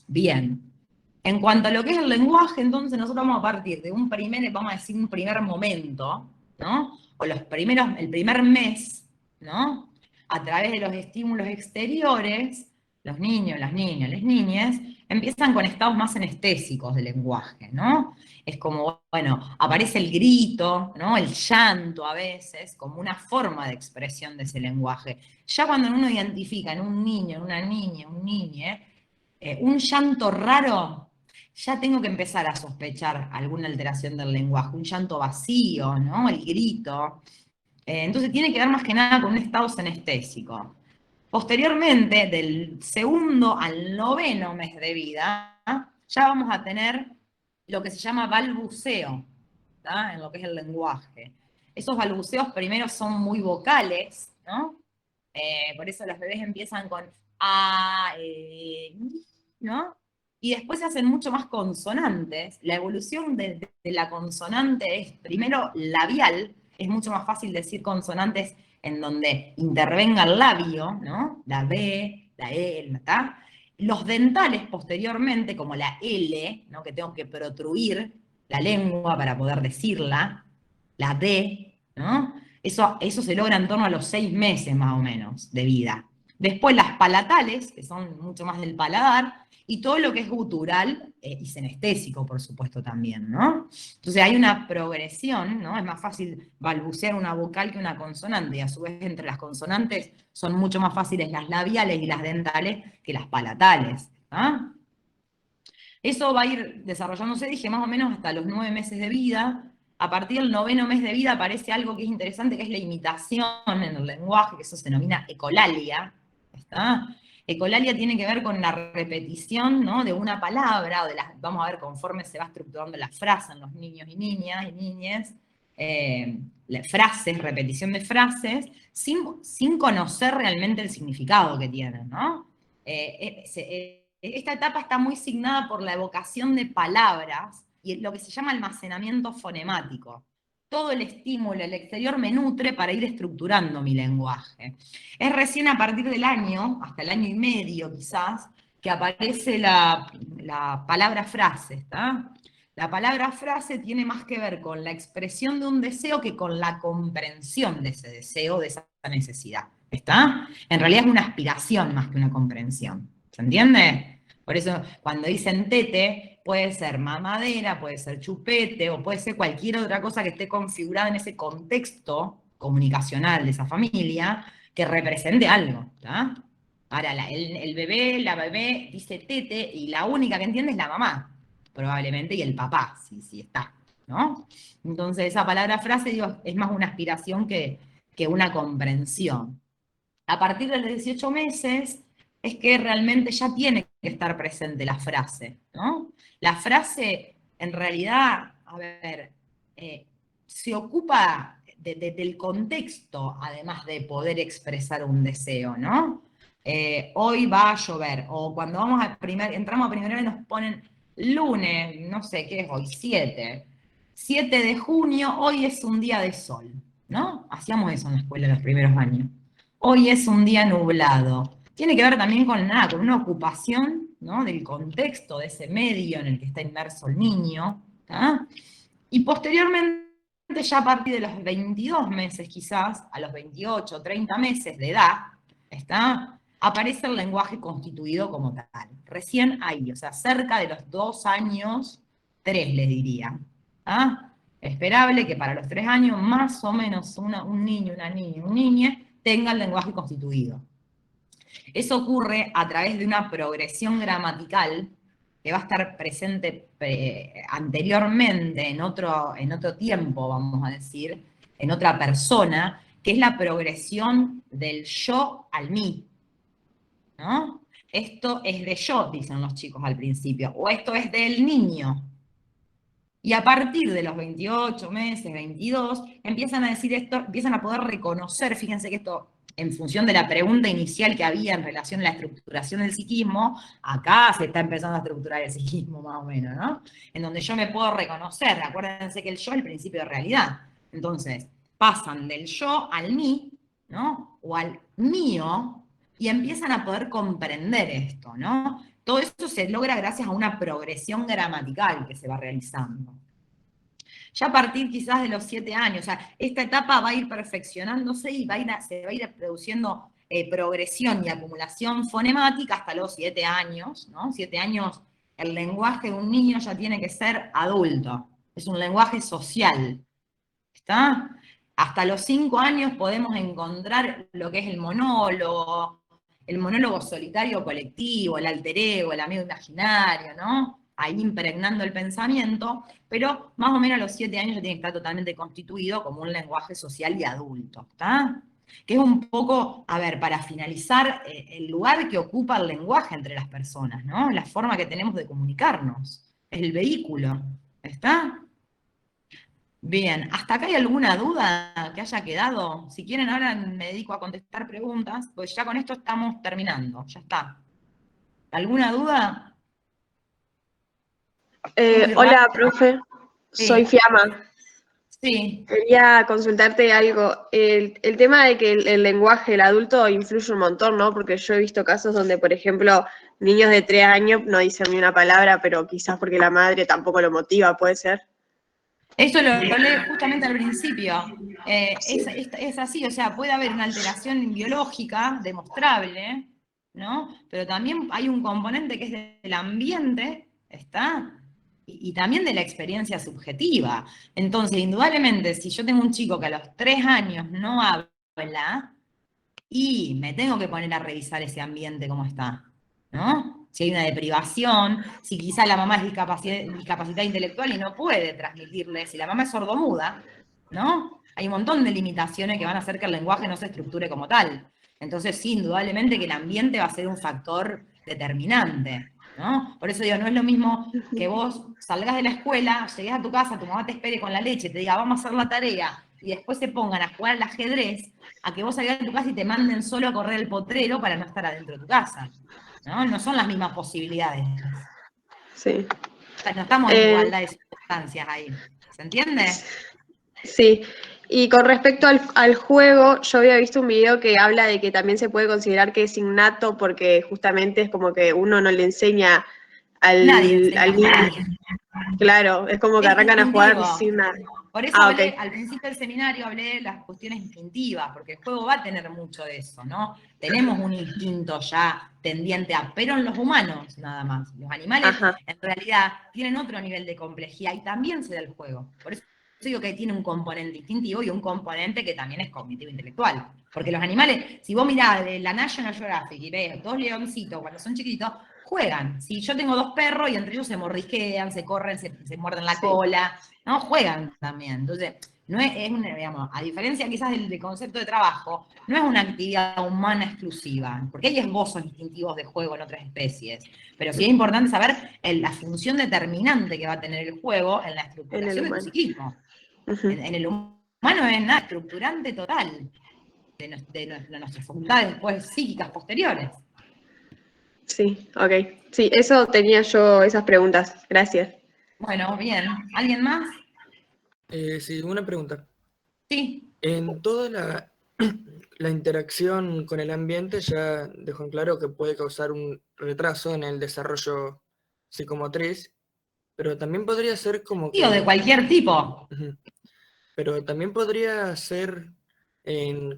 Bien. En cuanto a lo que es el lenguaje, entonces nosotros vamos a partir de vamos a decir un primer momento, ¿no? O el primer mes, ¿no? A través de los estímulos exteriores, los niños, las niñas, las niñas, empiezan con estados más anestésicos del lenguaje, ¿no? Es como, bueno, aparece el grito, ¿no? El llanto a veces, como una forma de expresión de ese lenguaje. Ya cuando uno identifica en un niño, en una niña, un niñe, un llanto raro, ya tengo que empezar a sospechar alguna alteración del lenguaje, un llanto vacío, ¿no? El grito. Entonces tiene que ver más que nada con un estado senestésico. Posteriormente, del segundo al noveno mes de vida, ya vamos a tener lo que se llama balbuceo, ¿está? En lo que es el lenguaje. Esos balbuceos primero son muy vocales, ¿no? Por eso los bebés empiezan con a, ¿no? Y después se hacen mucho más consonantes. La evolución de la consonante es primero labial, es mucho más fácil decir consonantes en donde intervenga el labio, ¿no? La B, la E, la T. Los dentales posteriormente, como la L, ¿no? Que tengo que protruir la lengua para poder decirla, la D, ¿no? Eso se logra en torno a los 6 meses más o menos de vida. Después las palatales, que son mucho más del paladar, y todo lo que es gutural y senestésico, por supuesto, también, ¿no? Entonces hay una progresión, ¿no? Es más fácil balbucear una vocal que una consonante, y a su vez entre las consonantes son mucho más fáciles las labiales y las dentales que las palatales, ¿ah? Eso va a ir desarrollándose, dije, más o menos hasta los 9 meses de vida. A partir del 9º mes de vida aparece algo que es interesante, que es la imitación en el lenguaje, que eso se denomina ecolalia. ¿Está? Ecolalia tiene que ver con la repetición, ¿no? De una palabra, o de las, vamos a ver conforme se va estructurando la frase en los niños y niñas y niñes, frases, repetición de frases, sin conocer realmente el significado que tienen, ¿no? Esta etapa está muy signada por la evocación de palabras y lo que se llama almacenamiento fonemático. Todo el estímulo, el exterior me nutre para ir estructurando mi lenguaje. Es recién a partir del año, hasta el año y medio quizás, que aparece la palabra frase, ¿está? La palabra frase tiene más que ver con la expresión de un deseo que con la comprensión de ese deseo, de esa necesidad, ¿está? En realidad es una aspiración más que una comprensión, ¿se entiende? Por eso cuando dicen tete, puede ser mamadera, puede ser chupete, o puede ser cualquier otra cosa que esté configurada en ese contexto comunicacional de esa familia, que represente algo, ¿está? Ahora, el bebé, la bebé dice tete, y la única que entiende es la mamá, probablemente, y el papá, si está, ¿no? Entonces esa palabra frase, digo, es más una aspiración que una comprensión. A partir de los 18 meses es que realmente ya tiene que estar presente la frase, ¿no? La frase, en realidad, a ver, se ocupa del contexto, además de poder expresar un deseo, ¿no? Hoy va a llover, o cuando entramos a primero y nos ponen lunes, no sé qué es hoy, 7 de junio, hoy es un día de sol, ¿no? Hacíamos eso en la escuela los primeros años. Hoy es un día nublado. Tiene que ver también con nada, con una ocupación, ¿no? Del contexto, de ese medio en el que está inmerso el niño. ¿Tá? Y posteriormente, ya a partir de los 22 meses quizás, a los 28, 30 meses de edad, ¿está? Aparece el lenguaje constituido como tal. Recién ahí, o sea, cerca de los 2 años, 3 les diría. ¿Ah? Esperable que para los 3 años más o menos un niño, una niña, un niñe tenga el lenguaje constituido. Eso ocurre a través de una progresión gramatical que va a estar presente anteriormente en otro tiempo, vamos a decir, en otra persona, que es la progresión del yo al mí, ¿no? Esto es de yo, dicen los chicos al principio, o esto es del niño. Y a partir de los 28 meses, 22, empiezan a decir esto, empiezan a poder reconocer, fíjense que esto, en función de la pregunta inicial que había en relación a la estructuración del psiquismo, acá se está empezando a estructurar el psiquismo más o menos, ¿no? En donde yo me puedo reconocer, acuérdense que el yo es el principio de realidad. Entonces, pasan del yo al mí, ¿no? O al mío, y empiezan a poder comprender esto, ¿no? Todo esto se logra gracias a una progresión gramatical que se va realizando. Ya a partir quizás de los 7 años, o sea, esta etapa va a ir perfeccionándose y se va a ir produciendo progresión y acumulación fonemática hasta los 7 años, ¿no? 7 años, el lenguaje de un niño ya tiene que ser adulto, es un lenguaje social, ¿está? Hasta los 5 años podemos encontrar lo que es el monólogo solitario colectivo, el alter ego, el amigo imaginario, ¿no? Ahí impregnando el pensamiento, pero más o menos a los 7 años ya tiene que estar totalmente constituido como un lenguaje social y adulto, ¿está? Que es un poco, a ver, para finalizar, el lugar que ocupa el lenguaje entre las personas, ¿no? La forma que tenemos de comunicarnos, el vehículo, ¿está? Bien, ¿hasta acá hay alguna duda que haya quedado? Si quieren, ahora me dedico a contestar preguntas, pues ya con esto estamos terminando, ya está. ¿Alguna duda? ¿Fue muy Hola, rápido? profe. Soy Sí, Fiamma. sí. Quería consultarte algo. El tema de que el lenguaje del adulto influye un montón, ¿no? Porque yo he visto casos donde, por ejemplo, niños de 3 años no dicen ni una palabra, pero quizás porque la madre tampoco lo motiva, ¿puede ser? Eso lo hablé justamente al principio. Sí. Es así, o sea, puede haber una alteración biológica demostrable, ¿no? Pero también hay un componente que es del ambiente, ¿está? Y también de la experiencia subjetiva. Entonces, indudablemente, si yo tengo un chico que a los 3 años no habla, y me tengo que poner a revisar ese ambiente cómo está, ¿no? Si hay una deprivación, si quizá la mamá es discapacitada intelectual y no puede transmitirle, si la mamá es sordomuda, ¿no? Hay un montón de limitaciones que van a hacer que el lenguaje no se estructure como tal. Entonces, sí, indudablemente que el ambiente va a ser un factor determinante, ¿no? Por eso digo, no es lo mismo que vos salgas de la escuela, llegues a tu casa, tu mamá te espere con la leche, te diga, vamos a hacer la tarea, y después se pongan a jugar al ajedrez, a que vos salgas de tu casa y te manden solo a correr el potrero para no estar adentro de tu casa, ¿no? No son las mismas posibilidades. Sí. No estamos en Eh, igualdad de circunstancias ahí. ¿Se entiende? sí. Y con respecto al juego, yo había visto un video que habla de que también se puede considerar que es innato porque justamente es como que uno no le enseña Nadie al enseña a niño. jugar. Claro, es como que Es arrancan a jugar instintivo. sin nada. Por eso Ah, ok. hablé, al principio del seminario hablé de las cuestiones instintivas, porque el juego va a tener mucho de eso, ¿no? Tenemos un instinto ya tendiente a, pero en los humanos nada más. Los animales Ajá. en realidad tienen otro nivel de complejidad y también se da el juego. Por eso digo que tiene un componente instintivo y un componente que también es cognitivo intelectual. Porque los animales, si vos mirás de la National Geographic y ves 2 leoncitos cuando son chiquitos, juegan. Si yo tengo 2 perros y entre ellos se mordisquean, se corren, se muerden la Sí, cola, ¿no? Juegan también. Entonces, no es una, digamos, a diferencia quizás del concepto de trabajo, no es una actividad humana exclusiva, porque hay esbozos instintivos de juego en otras especies. Pero sí es importante saber la función determinante que va a tener el juego en la en el estructuración de tu humano. psiquismo. Ujú. En el humano es nada, estructurante total de nuestras facultades después psíquicas posteriores. Sí, ok. Sí, eso tenía yo, esas preguntas. Gracias. Bueno, bien. ¿Alguien más? Sí, una pregunta. Sí. En toda la interacción con el ambiente ya dejó en claro que puede causar un retraso en el desarrollo psicomotriz, pero también podría ser como Sí, o de que, cualquier tipo. ujú, pero también podría ser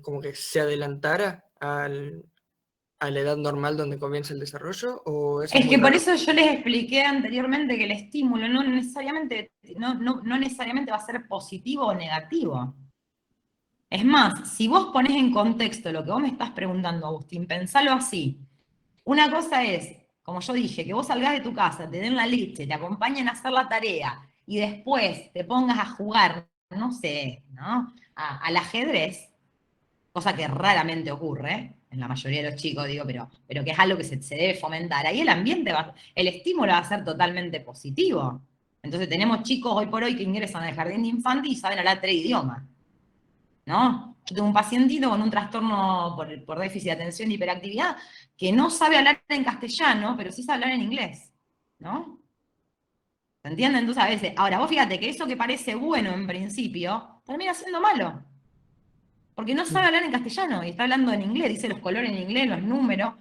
como que se adelantara a la edad normal donde comienza el desarrollo, o eso es Es muy que por raro. eso yo les expliqué anteriormente que el estímulo no necesariamente va a ser positivo o negativo. Es más, si vos ponés en contexto lo que vos me estás preguntando, Agustín, pensalo así. Una cosa es, como yo dije, que vos salgas de tu casa, te den la leche, te acompañen a hacer la tarea y después te pongas a jugar, no sé, ¿no? Al ajedrez, cosa que raramente ocurre, en la mayoría de los chicos, digo, pero que es algo que se debe fomentar. Ahí el ambiente el estímulo va a ser totalmente positivo. Entonces tenemos chicos hoy por hoy que ingresan al jardín de infantes y saben hablar 3 idiomas, ¿no? Yo tengo un pacientito con un trastorno por déficit de atención y hiperactividad que no sabe hablar en castellano, pero sí sabe hablar en inglés, ¿no? ¿Se entiende? Entonces a veces, ahora vos fíjate que eso que parece bueno en principio, termina siendo malo. Porque no sabe hablar en castellano y está hablando en inglés, dice los colores en inglés, los números,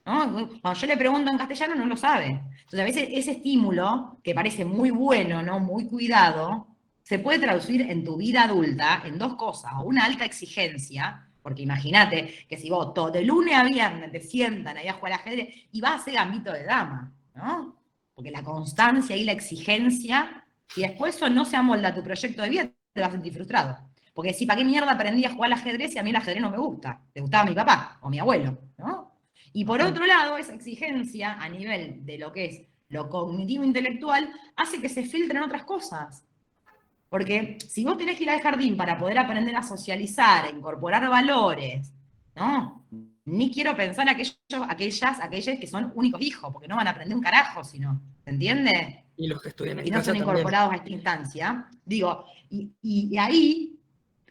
¿no? Cuando yo le pregunto en castellano no lo sabe. Entonces a veces ese estímulo, que parece muy bueno, ¿no? Muy cuidado, se puede traducir en tu vida adulta en 2 cosas. Una alta exigencia, porque imagínate que si vos todo de lunes a viernes te sientan ahí a jugar al ajedrez y vas a hacer gambito de dama, ¿no? Porque la constancia y la exigencia, si después eso no se amolda a tu proyecto de vida, te vas a sentir frustrado. Porque si, ¿para qué mierda aprendí a jugar al ajedrez si a mí el ajedrez no me gusta? Le gustaba a mi papá o mi abuelo, ¿no? Y por otro lado, esa exigencia a nivel de lo que es lo cognitivo intelectual hace que se filtren otras cosas. Porque si vos tenés que ir al jardín para poder aprender a socializar, a incorporar valores, ¿no? Ni quiero pensar aquellas que son únicos hijos, porque no van a aprender un carajo, sino, ¿se entiende? Y los que estudian en y no casa son también. incorporados a esta instancia, digo, y ahí,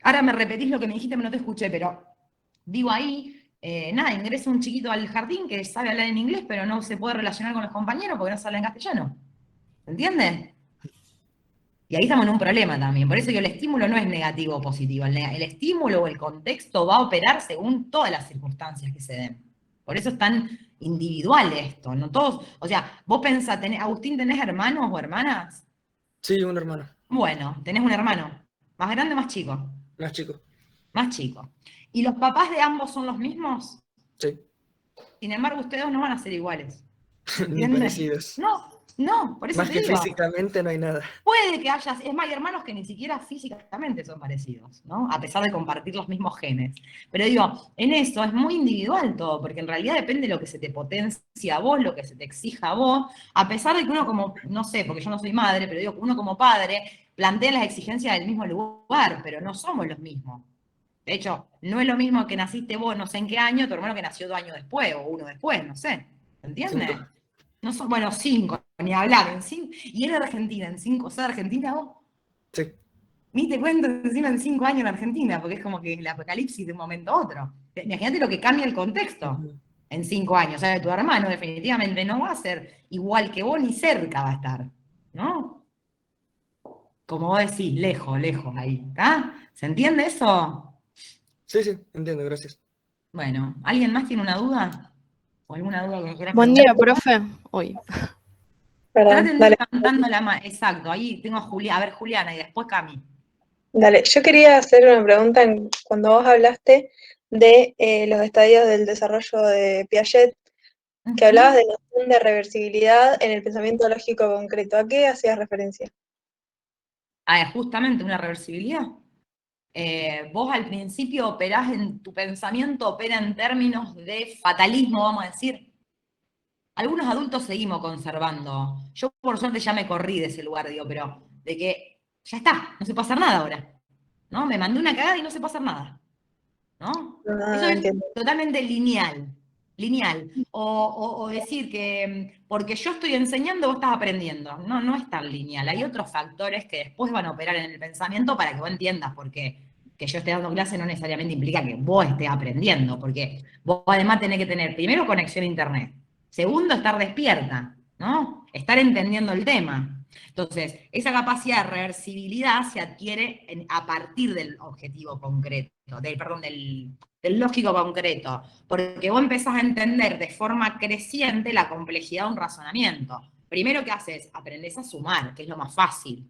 ahora me repetís lo que me dijiste, pero no te escuché, pero digo ahí, nada, ingresa un chiquito al jardín que sabe hablar en inglés, pero no se puede relacionar con los compañeros porque no habla en castellano. ¿Se entiende? Y ahí estamos en un problema también. Por eso que el estímulo no es negativo o positivo. El estímulo o el contexto va a operar según todas las circunstancias que se den. Por eso es tan individual esto. No todos, o sea, vos pensás, Agustín, ¿tenés hermanos o hermanas? Sí, un hermano, Bueno, tenés un hermano. ¿Más grande o más chico? más chico. Más chico. ¿Y los papás de ambos son los mismos? Sí, Sin embargo, ustedes no van a ser iguales. ni ¿Entiendes? parecidos. No, por eso Más te que digo. físicamente no hay nada. Puede que haya, es más, hay hermanos que ni siquiera físicamente son parecidos, ¿no? A pesar de compartir los mismos genes. Pero digo, en eso es muy individual todo, porque en realidad depende de lo que se te potencia a vos, lo que se te exija a vos, a pesar de que uno como, no sé, porque yo no soy madre, pero digo, uno como padre plantea las exigencias del mismo lugar, pero no somos los mismos. De hecho, no es lo mismo que naciste vos no sé en qué año, tu hermano que nació 2 años después, o uno después, no sé. ¿Entiendes? 5. No son, bueno, 5, ni hablar, y era de Argentina, en 5, ¿sos de Argentina vos? Sí. Ni te cuento encima en 5 años en Argentina, porque es como que el apocalipsis de un momento a otro. Imagínate lo que cambia el contexto Ujú. en 5 años. O sea, tu hermano definitivamente no va a ser igual que vos, ni cerca va a estar, ¿no? Como vos decís, lejos, lejos ahí, ¿está? ¿Se entiende eso? Sí, sí, entiendo, gracias. Bueno, ¿alguien más tiene una duda? ¿O alguna duda que me quieras Buen preguntar? día, profe. Uy. Perdón, Traten de ir dale. levantando la mano. Exacto, ahí tengo a Juliana. A ver, Juliana, y después Cami. Dale, yo quería hacer una pregunta cuando vos hablaste de los estadios del desarrollo de Piaget, que hablabas de noción de reversibilidad en el pensamiento lógico concreto. ¿A qué hacías referencia? Justamente una reversibilidad. Vos al principio operás tu pensamiento opera en términos de fatalismo, vamos a decir. Algunos adultos seguimos conservando. Yo por suerte ya me corrí de ese lugar, digo, pero de que ya está, no se puede hacer nada ahora. ¿No? Me mandé una cagada y no se puede hacer nada. ¿No? Eso Ah, es entiendo. totalmente lineal. Lineal. O decir que porque yo estoy enseñando, vos estás aprendiendo. No, no es tan lineal. Hay otros factores que después van a operar en el pensamiento para que vos entiendas, porque que yo esté dando clase no necesariamente implica que vos estés aprendiendo, porque vos además tenés que tener, primero, conexión a internet. Segundo, estar despierta, ¿no? Estar entendiendo el tema. Entonces, esa capacidad de reversibilidad se adquiere a partir del objetivo concreto, del lógico concreto, porque vos empezás a entender de forma creciente la complejidad de un razonamiento. Primero, ¿qué haces? Aprendés a sumar, que es lo más fácil.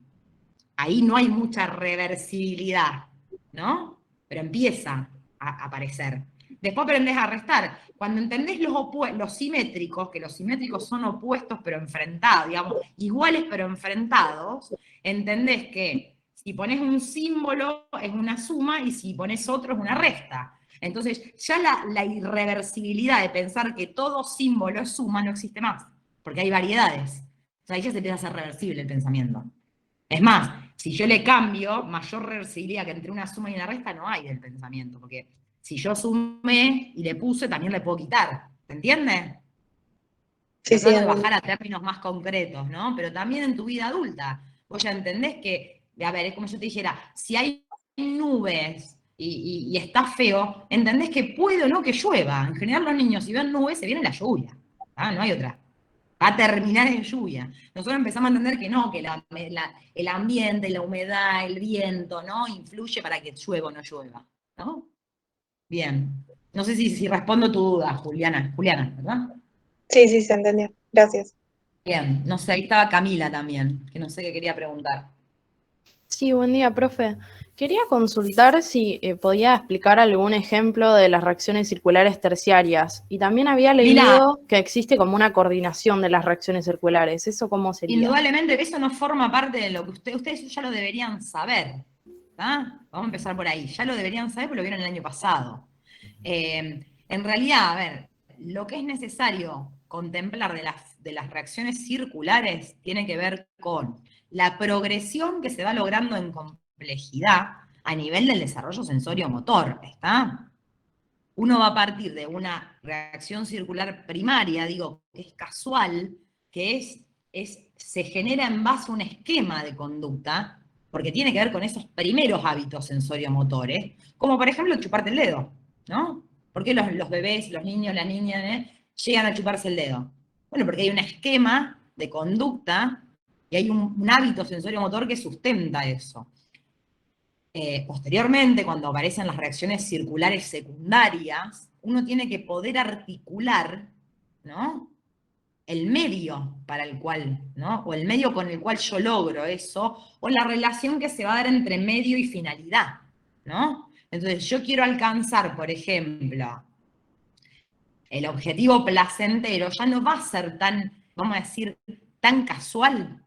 Ahí no hay mucha reversibilidad, ¿no? Pero empieza a aparecer. Después aprendés a restar. Cuando entendés los simétricos, que los simétricos son opuestos pero enfrentados, digamos, iguales pero enfrentados, entendés que si pones un símbolo es una suma y si pones otro es una resta. Entonces, ya la irreversibilidad de pensar que todo símbolo es suma no existe más, porque hay variedades. O sea, ahí ya se empieza a hacer reversible el pensamiento. Es más, si yo le cambio, mayor reversibilidad que entre una suma y una resta no hay del pensamiento, porque si yo sumé y le puse, también le puedo quitar. ¿Se entiende? Sí, Lo sí, trato de entiendo. bajar a términos más concretos, ¿no? Pero también en tu vida adulta. Vos ya entendés que, a ver, es como yo te dijera, si hay nubes y está feo, entendés que puede o no que llueva. En general los niños, si ven nubes, se viene la lluvia. ¿Ah? No hay otra. Va a terminar en lluvia. Nosotros empezamos a entender que no, que el ambiente, la humedad, el viento, ¿no? Influye para que llueva o no llueva, ¿no? Bien. No sé si respondo tu duda, Juliana. Juliana, ¿verdad? Sí, sí, se entendió. Gracias. Bien. No sé, ahí estaba Camila también, que no sé qué quería preguntar. Sí, buen día, profe. Quería consultar si podía explicar algún ejemplo de las reacciones circulares terciarias. Y también había Mirá, leído que existe como una coordinación de las reacciones circulares. ¿Eso cómo sería? indudablemente eso no forma parte de lo que ustedes ya lo deberían saber. ¿Tá? Vamos a empezar por ahí. Ya lo deberían saber porque lo vieron el año pasado. En realidad, a ver, lo que es necesario contemplar de las reacciones circulares tiene que ver con la progresión que se va logrando en complejidad a nivel del desarrollo sensorio-motor, ¿está? Uno va a partir de una reacción circular primaria, digo, que es casual, que es se genera en base a un esquema de conducta, porque tiene que ver con esos primeros hábitos sensorio-motores, como por ejemplo chuparte el dedo, ¿no? ¿Por qué los bebés, los niños, las niñas llegan a chuparse el dedo? Bueno, porque hay un esquema de conducta y hay un hábito sensorio-motor que sustenta eso. Posteriormente, cuando aparecen las reacciones circulares secundarias, uno tiene que poder articular, ¿no?, el medio para el cual, ¿no?, o el medio con el cual yo logro eso, o la relación que se va a dar entre medio y finalidad, ¿no? Entonces, yo quiero alcanzar, por ejemplo, el objetivo placentero, ya no va a ser tan, vamos a decir, tan casual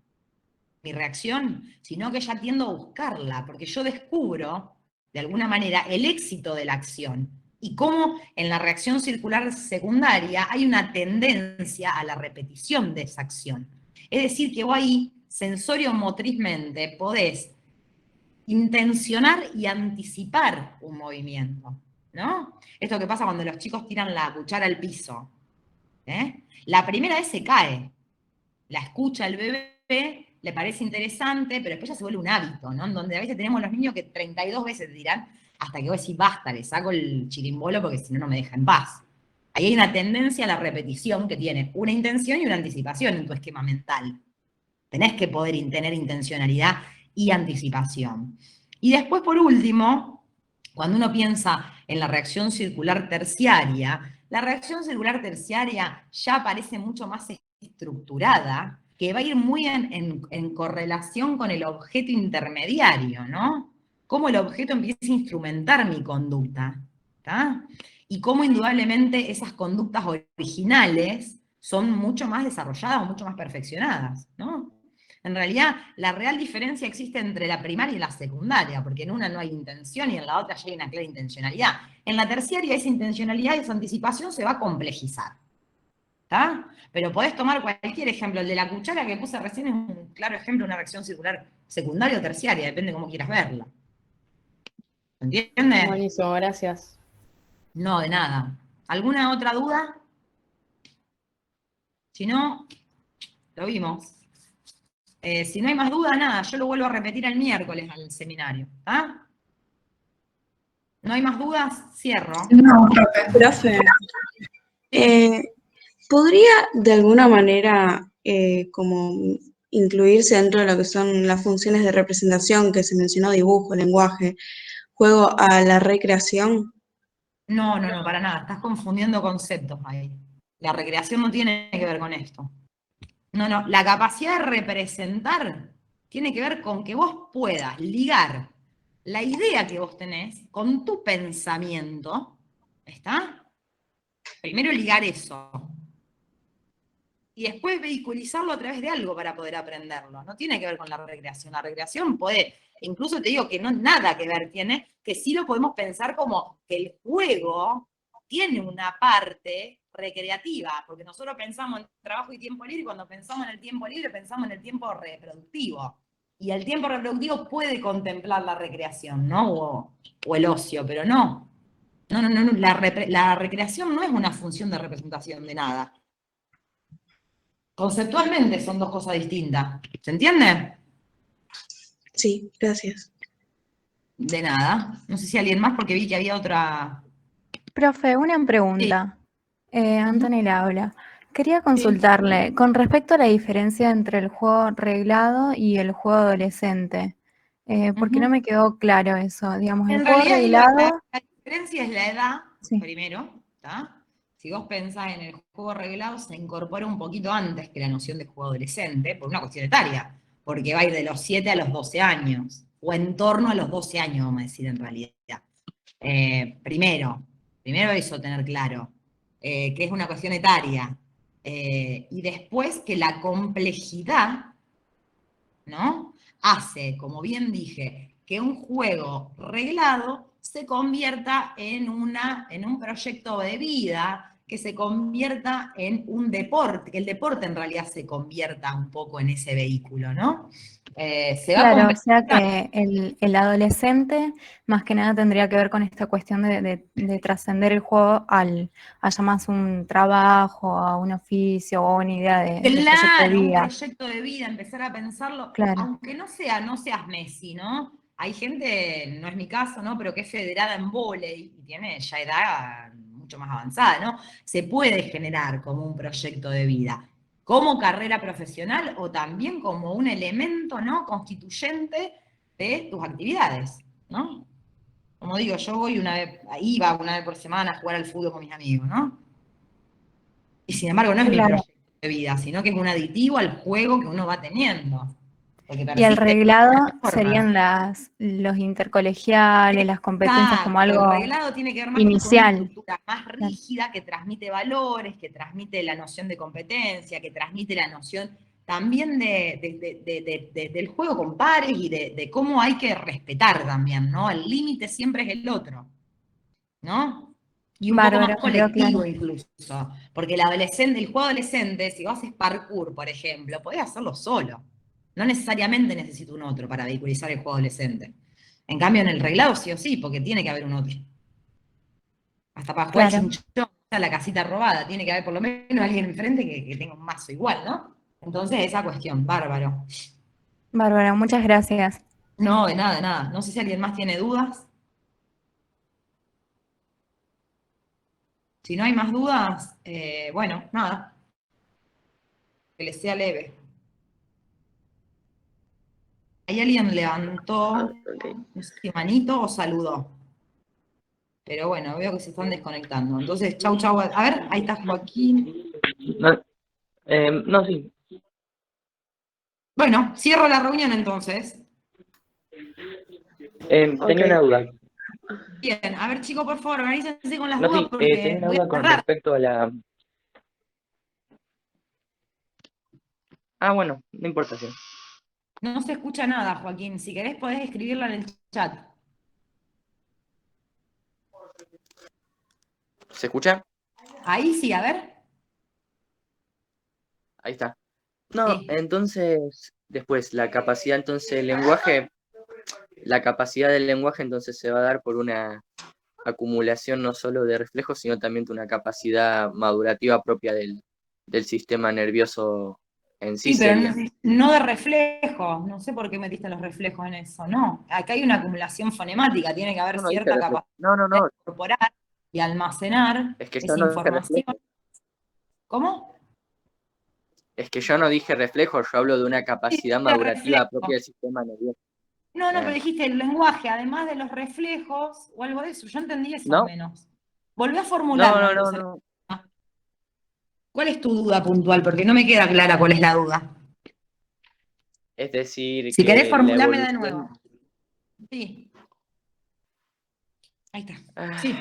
mi reacción, sino que ya tiendo a buscarla, porque yo descubro, de alguna manera, el éxito de la acción, y cómo en la reacción circular secundaria hay una tendencia a la repetición de esa acción. Es decir, que vos ahí, sensorio-motrizmente, podés intencionar y anticipar un movimiento, ¿no? Esto que pasa cuando los chicos tiran la cuchara al piso, ¿eh? La primera vez se cae, la escucha el bebé, le parece interesante, pero después ya se vuelve un hábito, ¿no? En donde a veces tenemos los niños que 32 veces te dirán, hasta que vos decís, basta, le saco el chirimbolo porque si no, no me deja en paz. Ahí hay una tendencia a la repetición que tiene una intención y una anticipación en tu esquema mental. Tenés que poder tener intencionalidad y anticipación. Y después, por último, cuando uno piensa en la reacción circular terciaria, la reacción circular terciaria ya aparece mucho más estructurada, que va a ir muy en correlación con el objeto intermediario, ¿no? Cómo el objeto empieza a instrumentar mi conducta, ¿está? Y cómo indudablemente esas conductas originales son mucho más desarrolladas o mucho más perfeccionadas, ¿no? En realidad, la real diferencia existe entre la primaria y la secundaria, porque en una no hay intención y en la otra ya hay una clara intencionalidad. En la terciaria esa intencionalidad y esa anticipación se va a complejizar, ¿está? Pero podés tomar cualquier ejemplo. El de la cuchara que puse recién es un claro ejemplo de una reacción circular secundaria o terciaria, depende de cómo quieras verla. ¿Entiendes? Buenísimo, gracias. No, de nada. ¿Alguna otra duda? Si no, lo vimos. Si no hay más duda, nada, yo lo vuelvo a repetir el miércoles al seminario. ¿Está? ¿No hay más dudas? Cierro. No, profe. ¿Podría de alguna manera como incluirse dentro de lo que son las funciones de representación que se mencionó, dibujo, lenguaje, juego a la recreación? No, para nada. Estás confundiendo conceptos ahí. La recreación no tiene que ver con esto. No, la capacidad de representar tiene que ver con que vos puedas ligar la idea que vos tenés con tu pensamiento, ¿está? Primero ligar eso. Y después vehiculizarlo a través de algo para poder aprenderlo. No tiene que ver con la recreación. La recreación puede, incluso te digo que no nada que ver tiene, que sí lo podemos pensar como que el juego tiene una parte recreativa, porque nosotros pensamos en trabajo y tiempo libre, y cuando pensamos en el tiempo libre pensamos en el tiempo reproductivo. Y el tiempo reproductivo puede contemplar la recreación, ¿no? O el ocio, pero no. No. La recreación no es una función de representación de nada. Conceptualmente son dos cosas distintas. ¿Se entiende? Sí, gracias. De nada. No sé si alguien más, porque vi que había otra. Profe, una pregunta. Antonella habla. Quería consultarle con respecto a la diferencia entre el juego reglado y el juego adolescente, porque no me quedó claro eso. Digamos, el En juego realidad, reglado. la diferencia es la edad, Sí. primero, ¿está? Si vos pensás en el juego reglado, se incorpora un poquito antes que la noción de juego adolescente, por una cuestión etaria, porque va a ir de los 7 a los 12 años, o en torno a los 12 años, vamos a decir en realidad. Primero eso tener claro, que es una cuestión etaria, y después que la complejidad, ¿no?, hace, como bien dije, que un juego reglado se convierta en un proyecto de vida, que se convierta en un deporte, que el deporte en realidad se convierta un poco en ese vehículo, ¿no? Se va a Claro, o sea complementar. que el adolescente más que nada tendría que ver con esta cuestión de trascender el juego a ya más un trabajo, a un oficio o una idea de proyecto de Claro, un vida. proyecto de vida, empezar a pensarlo, Claro, aunque no seas Messi, ¿no? Hay gente, no es mi caso, ¿no? Pero que es federada en vóley y tiene ya edad mucho más avanzada, ¿no? Se puede generar como un proyecto de vida, como carrera profesional o también como un elemento, ¿no? Constituyente de tus actividades, ¿no? Como digo, yo iba una vez por semana a jugar al fútbol con mis amigos, ¿no? Y sin embargo, no es mi claro. proyecto de vida, sino que es un aditivo al juego que uno va teniendo. Porque Y el persiste de reglado alguna forma. serían los intercolegiales, las competencias como Exacto, el algo reglado tiene que ver más con una inicial. estructura más Claro. rígida que transmite valores, que transmite la noción de competencia, que transmite la noción también del juego con pares y de cómo hay que respetar también, ¿no? El límite siempre es el otro, ¿no? Y un poco más Bárbaro, me quedó colectivo claro. incluso, porque el juego adolescente, si vos haces parkour, por ejemplo, podés hacerlo solo. No necesariamente necesito un otro para vehiculizar el juego adolescente. En cambio, en el reglado sí o sí, porque tiene que haber un otro. Hasta para jugar el Claro, chinchón, la casita robada, tiene que haber por lo menos alguien enfrente que tenga un mazo igual, ¿no? Entonces, esa cuestión, bárbaro. bárbaro, muchas gracias. No, de nada, de nada. No sé si alguien más tiene dudas. Si no hay más dudas, bueno, nada, que les sea leve. Ahí alguien Ah, levantó, ok. no sé si manito o saludó. Pero bueno, veo que se están desconectando. Entonces, chau, chau. A ver, ahí está Joaquín. No, no, sí. Bueno, cierro la reunión entonces. Tenía una Ok. duda. Bien, a ver chicos, por favor, organícense con las No, dudas sí, tenía porque una voy a duda con cerrar. respecto a la... Ah, bueno, no importa, sí. No se escucha nada, Joaquín. Si querés podés escribirla en el chat. ¿Se escucha? Ahí sí, a ver. Ahí está. No, Sí. entonces, después, la capacidad entonces del lenguaje, la capacidad del lenguaje entonces se va a dar por una acumulación no solo de reflejos, sino también de una capacidad madurativa propia del sistema nervioso en sí Sí, pero sería. no de reflejos. No sé por qué metiste los reflejos en eso. No, acá hay una acumulación fonemática. Tiene que haber No, no dije cierta reflejos. capacidad No, no, de no. incorporar y almacenar Es que yo esa no dije información. reflejos. ¿Cómo? Es que yo no dije reflejos, yo hablo de una Sí, capacidad de madurativa propia reflejos. del sistema nervioso. No, pero Ah, dijiste el lenguaje, además de los reflejos o algo de eso. Yo entendí eso al no, menos. Volví a no, formularla no, no, entonces. no. ¿Cuál es tu duda puntual? Porque no me queda clara cuál es la duda. Es decir, Si querés que la formularme de nuevo. evolución... Sí, ahí está. ah, Sí.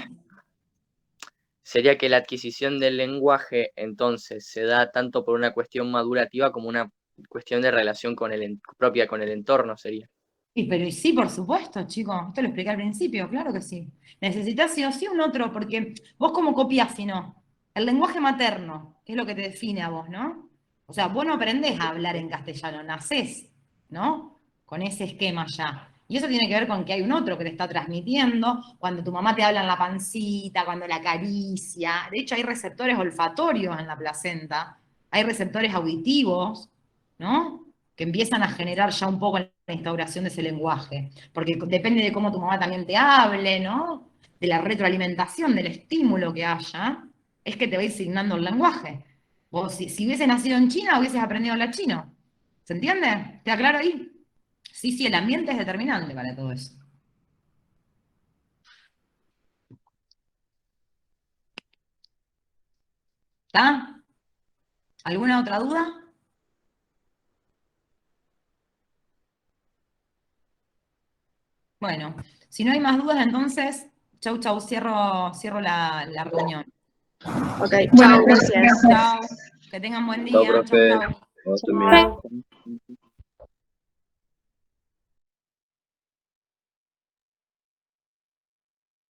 sería que la adquisición del lenguaje entonces se da tanto por una cuestión madurativa como una cuestión de relación con propia con el entorno sería. Pero sí, por supuesto, chicos. Esto lo expliqué al principio, claro que sí. Necesitas sí o sí un otro, porque vos cómo copias si no. El lenguaje materno, que es lo que te define a vos, ¿no? O sea, vos no aprendés a hablar en castellano, nacés, ¿no? Con ese esquema ya. Y eso tiene que ver con que hay un otro que te está transmitiendo, cuando tu mamá te habla en la pancita, cuando la acaricia. De hecho, hay receptores olfatorios en la placenta, hay receptores auditivos, ¿no? Que empiezan a generar ya un poco la instauración de ese lenguaje, porque depende de cómo tu mamá también te hable, ¿no? De la retroalimentación, del estímulo que haya, es que te va a ir signando el lenguaje. Vos, si hubieses nacido en China, hubieses aprendido a hablar chino. ¿Se entiende? ¿Te aclaro ahí? Sí, sí, el ambiente es determinante para todo eso. ¿Está? ¿Alguna otra duda? Bueno, si no hay más dudas, entonces, chau, chau, cierro la reunión. Ok, Bueno, chao, gracias. Chau, que tengan buen Chao, día. Chau, profe. chau. Vos también. Chao. profe.